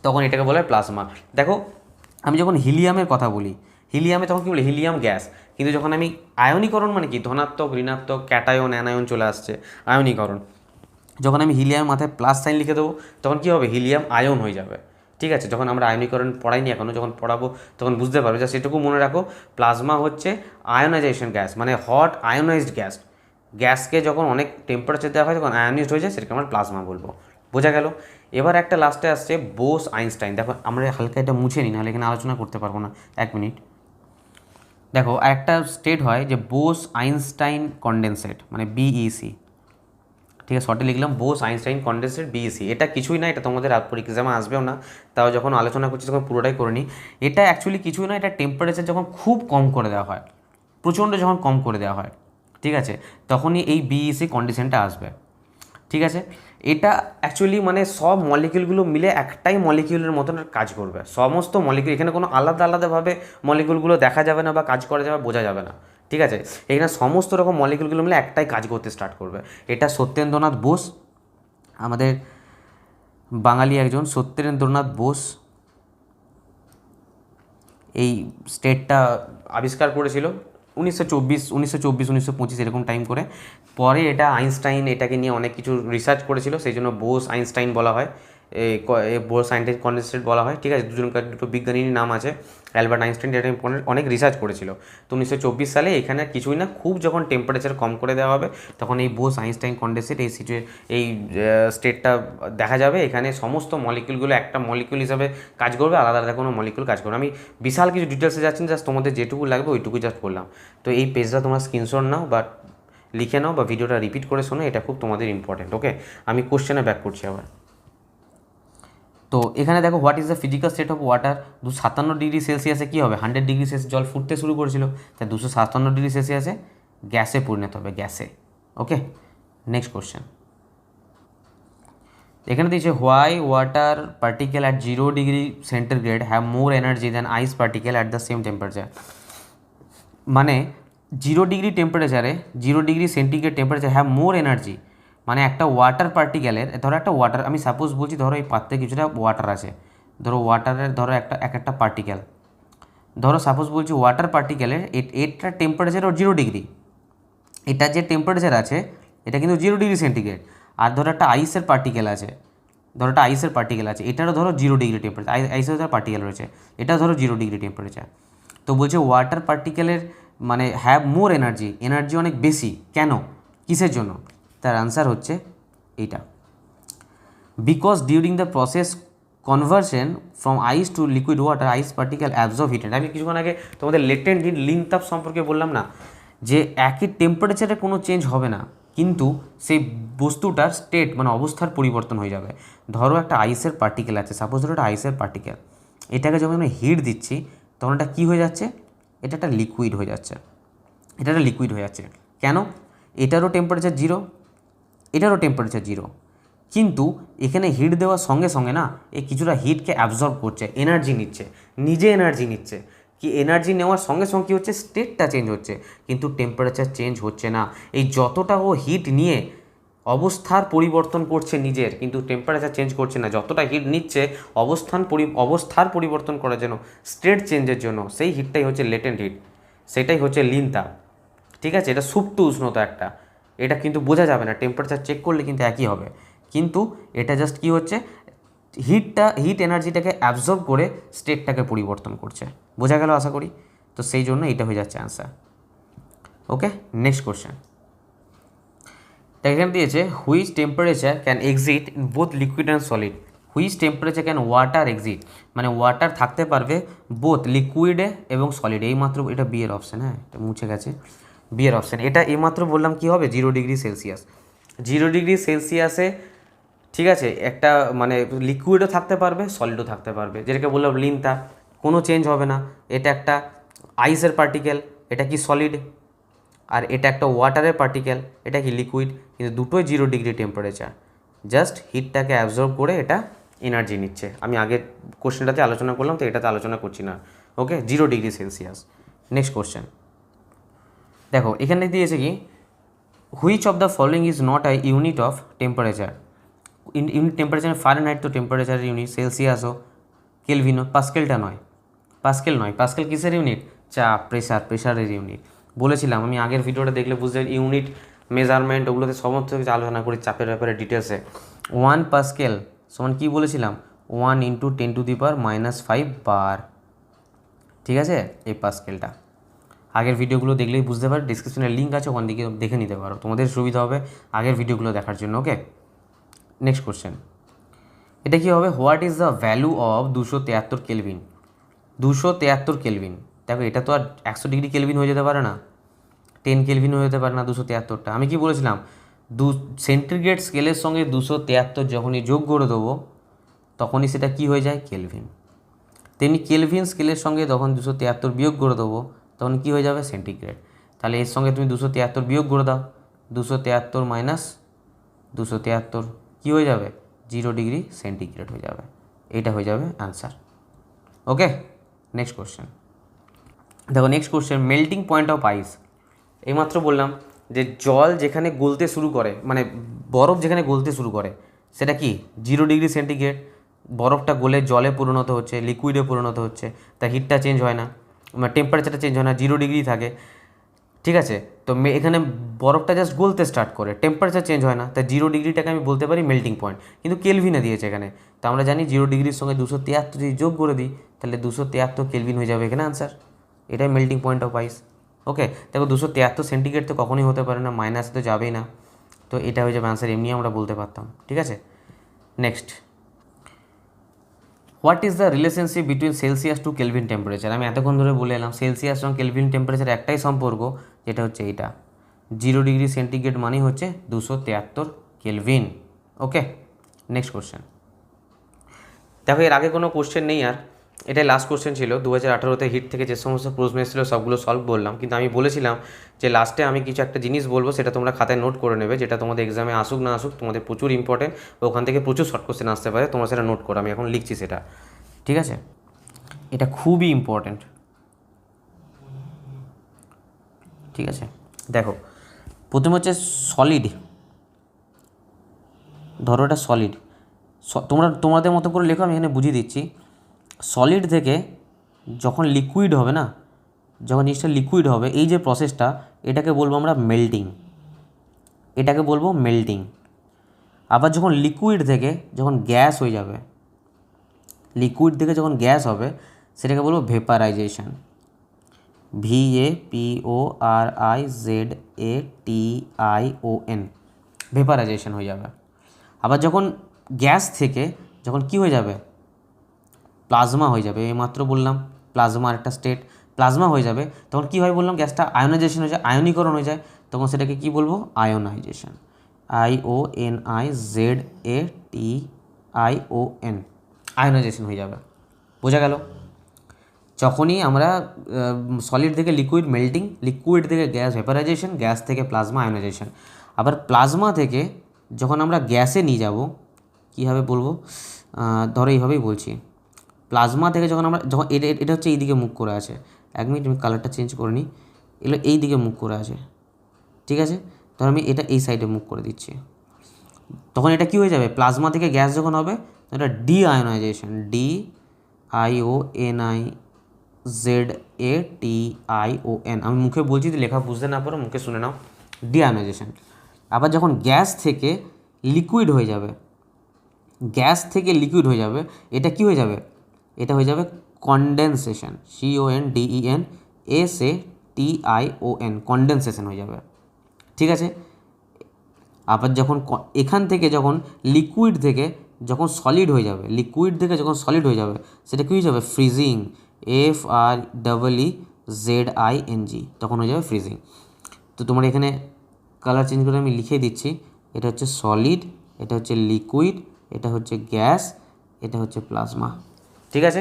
তখন এটাকে বলে প্লাজমা। দেখো আমি যখন হিলিয়ামের কথা বলি, হিলিয়ামে তখন কী বলি, হিলিয়াম গ্যাস। কিন্তু যখন আমি আয়নীকরণ মানে কি, ধনাত্মক ঋণাত্মক ক্যাটায়ন অ্যানায়ন চলে আসছে, আয়নীকরণ। যখন আমি হিলিয়ামের মাথায় প্লাস সাইন লিখে দেবো, তখন কী হবে, হিলিয়াম আয়ন হয়ে যাবে, ঠিক আছে? যখন আমরা আয়নীকরণ পড়াইনি এখনও, যখন পড়াবো তখন বুঝতে পারবে। যা সেটুকু মনে রাখো, প্লাজমা হচ্ছে আয়নাইজেশন গ্যাস, মানে হট আয়নাইজড গ্যাস। গ্যাসকে যখন অনেক টেম্পারেচার দেওয়া হয় তখন আয়নাইজড হয়ে যায়, সেটাকে আমরা প্লাজমা বলবো। বোঝা গেল? এবার একটা লাস্টে আসছে বোস আইনস্টাইন। দেখো আমরা হালকা এটা মুছে নিই, নাহলে এখানে আলোচনা করতে পারবো না। 1 মিনিট। দেখো একটা স্টেট হয় যে বোস আইনস্টাইন কনডেনসেট, মানে বিইসি, ঠিক আছে? শর্টে লিখলাম বোস আইনস্টাইন কনডেনসেট বিইসি। এটা কিছুই না, এটা তোমাদের এক্সামে আসবেও না, তাও যখন আলোচনা করছি তখন পুরোটাই করে নিই। এটা অ্যাকচুয়ালি কিছুই না, এটা টেম্পারেচার যখন খুব কম করে দেওয়া হয়, প্রচণ্ড যখন কম করে দেওয়া হয়, ঠিক আছে, তখনই এই বিইসি কন্ডিশনটা আসবে, ঠিক আছে? এটা অ্যাকচুয়ালি মানে সব মলিকিউলগুলো মিলে একটাই মলিকিউলের মতন কাজ করবে, সমস্ত মলিকিউল। এখানে কোনো আলাদা আলাদাভাবে মলিকিউলগুলো দেখা যাবে না বা কাজ করা যাবে, বোঝা যাবে না, ঠিক আছে? এখানে সমস্ত রকম মলিকিউলগুলো মিলে একটাই কাজ করতে স্টার্ট করবে। এটা সত্যেন্দ্রনাথ বোস, আমাদের বাঙালি একজন সত্যেন্দ্রনাথ বোস এই স্টেটটা আবিষ্কার করেছিল 1924, 1925 এরকম টাইম করে। পরে এটা আইনস্টাইন এটাকে নিয়ে অনেক কিছু রিসার্চ করেছিল, সেই জন্য বোস আইনস্টাইন বলা হয়, বোস আইনস্টাইন কনডেনসেট বলা হয়, ঠিক আছে? দুটো বিজ্ঞানীর নাম আছে। অ্যালবার্ট আইনস্টাইন এটা অনেক রিসার্চ করেছিল। তো 1924 সালে এখানে কিছুই না, খুব যখন টেম্পারেচার কম করে দেওয়া হবে তখন এই বোস আইনস্টাইন কনডেনসেট এই স্টেটটা দেখা যাবে। এখানে সমস্ত মলিকিউলগুলো একটা মলিকিউল হিসাবে কাজ করবে, আলাদা আলাদা কোনো মলিকিউল কাজ করবে। আমি বিশাল কিছু ডিটেলসে যাচ্ছি না, জাস্ট তোমাদের যেটুকু লাগবে ওইটুকু জাস্ট বললাম। তো এই পেজটা তোমরা স্ক্রিনশট নাও বা লিখে নাও বা ভিডিওটা রিপিট করে শোনো, এটা খুব তোমাদের ইম্পর্টেন্ট। ওকে, আমি কোশ্চেনে ব্যাক করছি আবার। তো এখানে দেখো, what is the physical state of water. 257 degree সেলসিয়াসে কী হবে, 100 ডিগ্রি সেলসিয়াস জল ফুটতে শুরু করেছিল, তাই 257 ডিগ্রি সেলসিয়াসে গ্যাসে পরিণত হবে, গ্যাসে। Okay, next question. এখানে দিয়েছে why water particle at 0 degree centigrade have more energy than ice particle at the same temperature. মানে 0 ডিগ্রি টেম্পারেচারে, 0 degree centigrade temperature have more energy, মানে একটা ওয়াটার পার্টিকেলের, ধরো একটা ওয়াটার, আমি সাপোজ বলছি, ধরো এই পাত্রে কিছুটা ওয়াটার আছে, ধরো ওয়াটারের ধরো একটা পার্টিকেল, ধরো সাপোজ বলছি ওয়াটার পার্টিকেলের এটা টেম্পারেচার ওর 0 ডিগ্রি, এটা যে টেম্পারেচার আছে এটা কিন্তু 0 ডিগ্রি সেন্টিগ্রেড। আর ধরো একটা আইসের পার্টিকেল আছে, এটারও ধরো 0 ডিগ্রি টেম্পারেচার, আইসের ধরো পার্টিকেল রয়েছে, এটাও ধরো 0 ডিগ্রি টেম্পারেচার। তো বলছে ওয়াটার পার্টিকেলের মানে হ্যাভ মোর এনার্জি, এনার্জি অনেক বেশি, কেন, কিসের জন্য? তার আনসার হচ্ছে এইটা, because during the process conversion from ice to liquid water, ice particle absorb heat. আমি কিছুক্ষণ আগে তোমাদের লেটেন্ট হিট লিনতাপ সম্পর্কে বললাম না, যে একই টেম্পারেচারে কোনো চেঞ্জ হবে না, কিন্তু সেই বস্তুটার স্টেট মানে অবস্থার পরিবর্তন হয়ে যাবে। ধরো একটা আইসের পার্টিকেল আছে, সাপোজ ধরো একটা আইসের পার্টিকেল, এটাকে যখন আমি হিট দিচ্ছি তখন এটা কী হয়ে যাচ্ছে, এটা একটা লিকুইড হয়ে যাচ্ছে, এটা একটা লিকুইড হয়ে যাচ্ছে। কেন? এটারও টেম্পারেচার জিরো, এটারও টেম্পারেচার জিরো, কিন্তু এখানে হিট দেওয়ার সঙ্গে সঙ্গে না এ কিছুটা হিটকে অ্যাবজর্ব করছে, এনার্জি নিচ্ছে, নিজে এনার্জি নিচ্ছে। কি এনার্জি নেওয়ার সঙ্গে সঙ্গে কী হচ্ছে, স্টেটটা চেঞ্জ হচ্ছে, কিন্তু টেম্পারেচার চেঞ্জ হচ্ছে না। এই যতটা ও হিট নিয়ে অবস্থার পরিবর্তন করছে নিজের, কিন্তু টেম্পারেচার চেঞ্জ করছে না। যতটা হিট নিচ্ছে অবস্থার পরিবর্তন করার জন্য, স্টেট চেঞ্জের জন্য, সেই হিটটাই হচ্ছে লেটেন্ট হিট, সেটাই হচ্ছে লিনতাপ। ঠিক আছে, এটা সুপ্ত উষ্ণতা একটা, এটা কিন্তু বোঝা যাবে না, টেম্পারেচার চেক করলে কিন্তু একই হবে, কিন্তু এটা জাস্ট কী হচ্ছে, হিট এনার্জিটাকে অ্যাবজর্ব করে স্টেটটাকে পরিবর্তন করছে। বোঝা গেল আশা করি? তো সেই জন্য এটা হয়ে যাচ্ছে অ্যান্সার। Okay, next question. এখানে দিয়েছে which temperature can exit in both liquid and solid. Which temperature can water exit, মানে ওয়াটার থাকতে পারবে বোথ লিকুইডে এবং সলিডে। এইমাত্র এটা বিয়ের অপশান, হ্যাঁ এটা মুছে গেছে, বিয়ের অপশান। এটা এইমাত্র বললাম কী হবে, 0 ডিগ্রি সেলসিয়াস। 0 ডিগ্রি সেলসিয়াসে ঠিক আছে একটা মানে লিকুইডও থাকতে পারবে, সলিডও থাকতে পারবে, যেটাকে বললাম লিনতাপ, কোনো চেঞ্জ হবে না। এটা একটা আইসের পার্টিকেল, এটা কি সলিড, আর এটা একটা ওয়াটারের পার্টিকেল, এটা কি লিকুইড, কিন্তু দুটোই 0 ডিগ্রি টেম্পারেচার, জাস্ট হিটটাকে অ্যাবজর্ব করে এটা এনার্জি নিচ্ছে। আমি আগের কোশ্চেনটাতে আলোচনা করলাম, তো এটাতে আলোচনা করছি না। ওকে, 0 ডিগ্রি সেলসিয়াস। নেক্সট কোশ্চেন দেখো, এখানে দিয়েছে কি, which of the following is not a unit of temperature. Unit temperature Fahrenheit তো টেম্পারেচারের ইউনিট, সেলসিয়াসও, কেলভিনও, পাস্কেলটা নয়, পাস্কেল নয়, পাস্কেল কিসের ইউনিট, চাপ, প্রেশারের ইউনিট। বলেছিলাম আমি আগের ভিডিওটা দেখলে বুঝতে ইউনিট মেজারমেন্ট ওগুলোতে সমস্ত কিছু আলোচনা করি চাপের ব্যাপারে ডিটেলসে। 1 পাস্কেল সমান কী বলেছিলাম, 1 × 10⁻⁻5 বার। ঠিক আছে, এই পাস্কেলটা আগের ভিডিওগুলো দেখলেই বুঝতে পারো, ডিসক্রিপশনে লিঙ্ক আছে, ওখান থেকে দেখে নিতে পারো, তোমাদের সুবিধা হবে আগের ভিডিওগুলো দেখার জন্য। ওকে, নেক্সট কোশ্চেন, এটা কী হবে, what is the value of 273 Kelvin. 273 Kelvin, দেখো এটা তো আর 100 ডিগ্রি কেলভিন হয়ে যেতে পারে না, 10 কেলভিন হয়ে যেতে পারে না 273টা। আমি কি বলেছিলাম, সেন্টিগ্রেড স্কেলের সঙ্গে 273 যখনই যোগ করে দেবো তখনই সেটা কি হয়ে যায়, কেলভিন। তেমনি কেলভিন স্কেলের সঙ্গে যখন 273 বিয়োগ করে দেবো তখন কী হয়ে যাবে, সেন্টিগ্রেড। তাহলে এর সঙ্গে তুমি 273 বিয়োগ করে দাও, 273 - 273 কী হয়ে যাবে, 0 ডিগ্রি সেন্টিগ্রেড হয়ে যাবে। এটা হয়ে যাবে অ্যান্সার। ওকে, নেক্সট কোশ্চেন দেখো, next question, melting point of ice. এইমাত্র বললাম যে জল যেখানে গলতে শুরু করে, মানে বরফ যেখানে গলতে শুরু করে সেটা কি, 0 ডিগ্রি সেন্টিগ্রেড। বরফটা গলে জলে পরিণত হচ্ছে, লিকুইডে পরিণত হচ্ছে, তার হিটটা চেঞ্জ হয় না, মানে টেম্পারেচারটা চেঞ্জ হয় না, 0 ডিগ্রি থাকে। ঠিক আছে, তো এখানে বরফটা জাস্ট গলতে স্টার্ট করে, টেম্পারেচার চেঞ্জ হয় না, তাই 0 ডিগ্রিটাকে আমি বলতে পারি মেল্টিং পয়েন্ট, কিন্তু কেলভিনে দিয়েছে এখানে। তো আমরা জানি 0 ডিগ্রির সঙ্গে 273 যদি যোগ করে দিই তাহলে 273 কেলভিন হয়ে যাবে এখানে অ্যান্সার। এটাই মেল্টিং পয়েন্ট অফ আইস। ওকে, দেখো 273 সেন্টিগ্রেড তো কখনোই হতে পারে না, মাইনাস তো যাবেই না, তো এটা হয়ে যাবে অ্যান্সার, এমনি আমরা বলতে পারতাম। ঠিক আছে, next, what is the relationship between Celsius to Kelvin temperature. আমি এতক্ষণ ধরে বলে এলাম সেলসিয়াস এবং কেলভিন টেম্পারেচার একটাই সম্পর্ক, যেটা হচ্ছে এইটা, 0 ডিগ্রি সেন্টিগ্রেড মানেই হচ্ছে 273 কেলভিন। ওকে, নেক্সট কোশ্চেন দেখো, এর আগে কোনো কোশ্চেন নেই আর, এটাই লাস্ট কোশ্চেন ছিল। 2018-তে হিট থেকে যে সমস্ত প্রশ্ন এসেছিল সবগুলো সলভ বললাম, কিন্তু আমি বলেছিলাম যে লাস্টে আমি কিছু একটা জিনিস বলবো, সেটা তোমরা খাতায় নোট করে নেবে, যেটা তোমাদের এক্সামে আসুক না আসুক তোমাদের প্রচুর ইম্পর্টেন্ট, ওখান থেকে প্রচুর শর্ট কোশ্চেন আসতে পারে, তোমরা সেটা নোট করো, আমি এখন লিখছি সেটা। ঠিক আছে, এটা খুবই ইম্পর্টেন্ট। ঠিক আছে, দেখো প্রথমে হচ্ছে সলিড, ধরো এটা সলিড, তোমাদের মতো করে লেখো, আমি এখানে বুঝিয়ে দিচ্ছি। সলিড থেকে যখন লিকুইড হবে না, যখন জিনিসটা লিকুইড হবে, এই যে প্রসেসটা, এটাকে বলবো আমরা মেল্টিং, এটাকে বলবো মেল্টিং। আবার যখন লিকুইড থেকে যখন গ্যাস হয়ে যাবে, লিকুইড থেকে যখন গ্যাস হবে সেটাকে বলবো ভেপারাইজেশন, VAPORIZATION, ভেপারাইজেশন হয়ে যাবে। আবার যখন গ্যাস থেকে যখন কি হয়ে যাবে, প্লাজমা হয়ে যাবে, এইমাত্র বললাম প্লাজমা একটা স্টেট, প্লাজমা হয়ে যাবে তখন কী হয় বললাম, গ্যাসটা আয়োনাইজেশন হয়ে যায়, আয়নীকরণ হয়ে যায়, তখন সেটাকে কী বলবো, আয়োনাইজেশন, IONIZATION, আয়োনাইজেশন হয়ে যাবে। বোঝা গেল? যখনই আমরা সলিড থেকে লিকুইড মেল্টিং, লিকুইড থেকে গ্যাস ভেপারাইজেশন, গ্যাস থেকে প্লাজমা আয়োনাইজেশন। আবার প্লাজমা থেকে যখন আমরা গ্যাসে নিয়ে যাব, কীভাবে বলবো, ধরো এইভাবেই বলছি, প্লাজমা থেকে যখন আমরা এটা হচ্ছে এই দিকে মুখ করে আছে, 1 মিনিট আমি কালারটা চেঞ্জ করে নিই, এগুলো এই দিকে মুখ করে আছে, ঠিক আছে, ধর আমি এটা এই সাইডে মুখ করে দিচ্ছি, তখন এটা কী হয়ে যাবে, প্লাজমা থেকে গ্যাস যখন হবে এটা ডিআয়োনাইজেশন, DIONIZATION, আমি মুখে বলছি, যদি লেখা বুঝতে না পারো মুখে শুনে নাও, ডিআয়োনাইজেশন। আবার যখন গ্যাস থেকে লিকুইড হয়ে যাবে, গ্যাস থেকে লিকুইড হয়ে যাবে, এটা কি হয়ে যাবে, এটা হয়ে যাবে কনডেনসেশন, CONDENSATION, কনডেনসেশন হয়ে যাবে, ঠিক আছে। আবার যখন এখান থেকে যখন লিকুইড থেকে যখন সলিড হয়ে যাবে, লিকুইড থেকে যখন সলিড হয়ে যাবে, সেটা কী হয়ে যাবে, ফ্রিজিং, FREEZING, তখন হয়ে যাবে ফ্রিজিং। তো তোমার এখানে কালার চেঞ্জ করে আমি লিখে দিচ্ছি, এটা হচ্ছে সলিড, এটা হচ্ছে লিকুইড, এটা হচ্ছে গ্যাস, এটা হচ্ছে প্লাজমা, ঠিক আছে।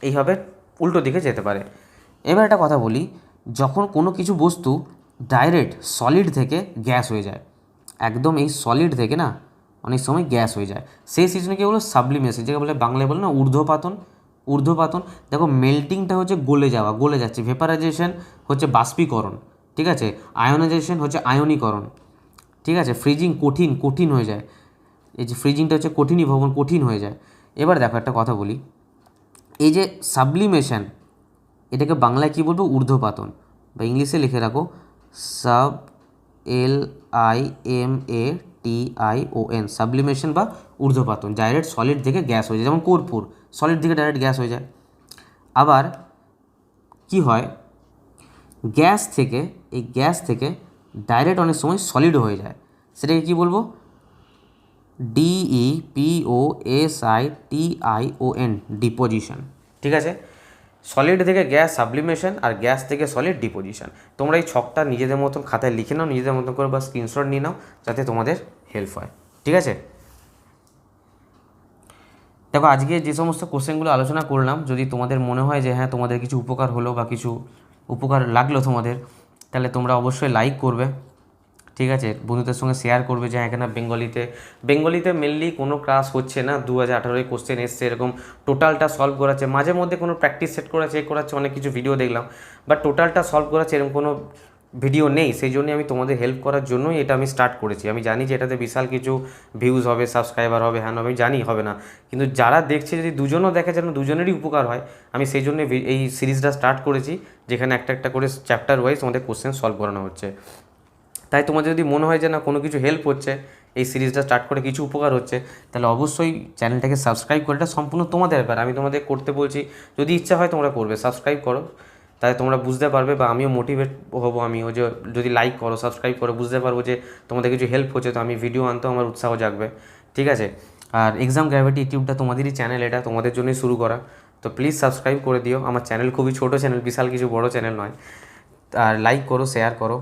এইভাবে উল্টো দিকে যেতে পারে। এবার একটা কথা বলি, যখন কোনো কিছু বস্তু ডাইরেক্ট সলিড থেকে গ্যাস হয়ে যায়, একদম এই সলিড থেকে না অনেক সময় গ্যাস হয়ে যায়, সেই সিজনকে বলো সাবলিমেশন, যেটা বলে বাংলায় বলে না ঊর্ধ্বপাতন, ঊর্ধ্বপাতন। দেখো মেল্টিংটা হচ্ছে গলে যাওয়া, গলে যাচ্ছে, ভেপারাইজেশন হচ্ছে বাষ্পীকরণ, ঠিক আছে, আয়োনাইজেশন হচ্ছে আয়নীকরণ, ঠিক আছে, ফ্রিজিং কঠিন, কঠিন হয়ে যায়, এই যে ফ্রিজিংটা হচ্ছে কঠিনীভবন, কঠিন হয়ে যায়। এবার দেখো একটা কথা বলি, এই যে সাবলিমেশন, এটাকে বাংলায় কী বলবো, ঊর্ধ্বপাতন, বা ইংলিশে লিখে রাখো SUBLIMATION, সাবলিমেশন বা ঊর্ধ্বপাতন, ডাইরেক্ট সলিড থেকে গ্যাস হয়ে যায়, যেমন কর্পূর সলিড থেকে ডাইরেক্ট গ্যাস হয়ে যায়। আবার কি হয়, গ্যাস থেকে, এই গ্যাস থেকে ডাইরেক্ট অনেক সময় সলিড হয়ে যায়, সেটাকে কী বলবো, DEPOSITION, ডিপোজিশন, ঠিক আছে। সলিড থেকে গ্যাস সাবলিমেশন, আর গ্যাস থেকে সলিড ডিপোজিশন। তোমরা এই ছকটা নিজেদের মতন খাতায় লিখে নাও, নিজেদের মতন করে, বা স্ক্রিনশট নিয়ে নাও, যাতে তোমাদের হেল্প হয়, ঠিক আছে। দেখো আজকে যে সমস্ত কোশ্চেনগুলো আলোচনা করলাম, যদি তোমাদের মনে হয় যে হ্যাঁ তোমাদের কিছু উপকার হলো বা কিছু উপকার লাগলো তোমাদের, তাহলে তোমরা অবশ্যই লাইক করবে, ঠিক আছে, বন্ধুদের সঙ্গে শেয়ার করবে যে এখানে বেঙ্গলিতে মেনলি কোনো ক্লাস হচ্ছে না, 2018 কোশ্চেন এসছে, এরকম টোটালটা সলভ করাচ্ছে, মাঝে মধ্যে কোনো প্র্যাকটিস সেট করা চেক করাচ্ছে, অনেক কিছু ভিডিও দেখলাম, বাট টোটালটা সলভ করাচ্ছে এরকম কোনো ভিডিও নেই। সেই জন্যই আমি তোমাদের হেল্প করার জন্যই এটা আমি স্টার্ট করেছি। আমি জানি যে এটাতে বিশাল কিছু ভিউজ হবে, সাবস্ক্রাইবার হবে, হ্যাঁ আমি জানি হবে না, কিন্তু যারা দেখছে যদি দুজনও দেখে যেন দুজনেরই উপকার হয়, আমি সেই জন্য এই সিরিজটা স্টার্ট করেছি, যেখানে একটা একটা করে চ্যাপ্টার ওয়াইজ তোমাদের কোশ্চেন সলভ করানো হচ্ছে। তাই তোমাদের যদি মনে হয় যে না কোনো কিছু হেল্প হচ্ছে, এই সিরিজটা স্টার্ট করে কিছু উপকার হচ্ছে, তাহলে অবশ্যই চ্যানেলটাকে সাবস্ক্রাইব করে, এটা সম্পূর্ণ তোমাদের ব্যাপার, আমি তোমাদের করতে বলছি, যদি ইচ্ছা হয় তোমরা করবে, সাবস্ক্রাইব করো, তাহলে তোমরা বুঝতে পারবে, বা আমিও মোটিভেট হবো, আমিও যে যদি লাইক করো, সাবস্ক্রাইব করো, বুঝতে পারবো যে তোমাদের কিছু হেল্প হচ্ছে, তো আমি ভিডিও আনতেও আমার উৎসাহ জাগবে, ঠিক আছে। আর এক্সাম গ্র্যাভিটি ইউটিউবটা তোমাদেরই চ্যানেল, এটা তোমাদের জন্যই শুরু করা, তো প্লিজ সাবস্ক্রাইব করে দিও। আমার চ্যানেল খুবই ছোটো চ্যানেল, বিশাল কিছু বড় চ্যানেল নয়, আর লাইক করো, শেয়ার করো,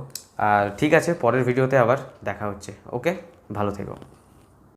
আর ঠিক আছে, পরের ভিডিওতে আবার দেখা হচ্ছে, ওকে, ভালো থেকো।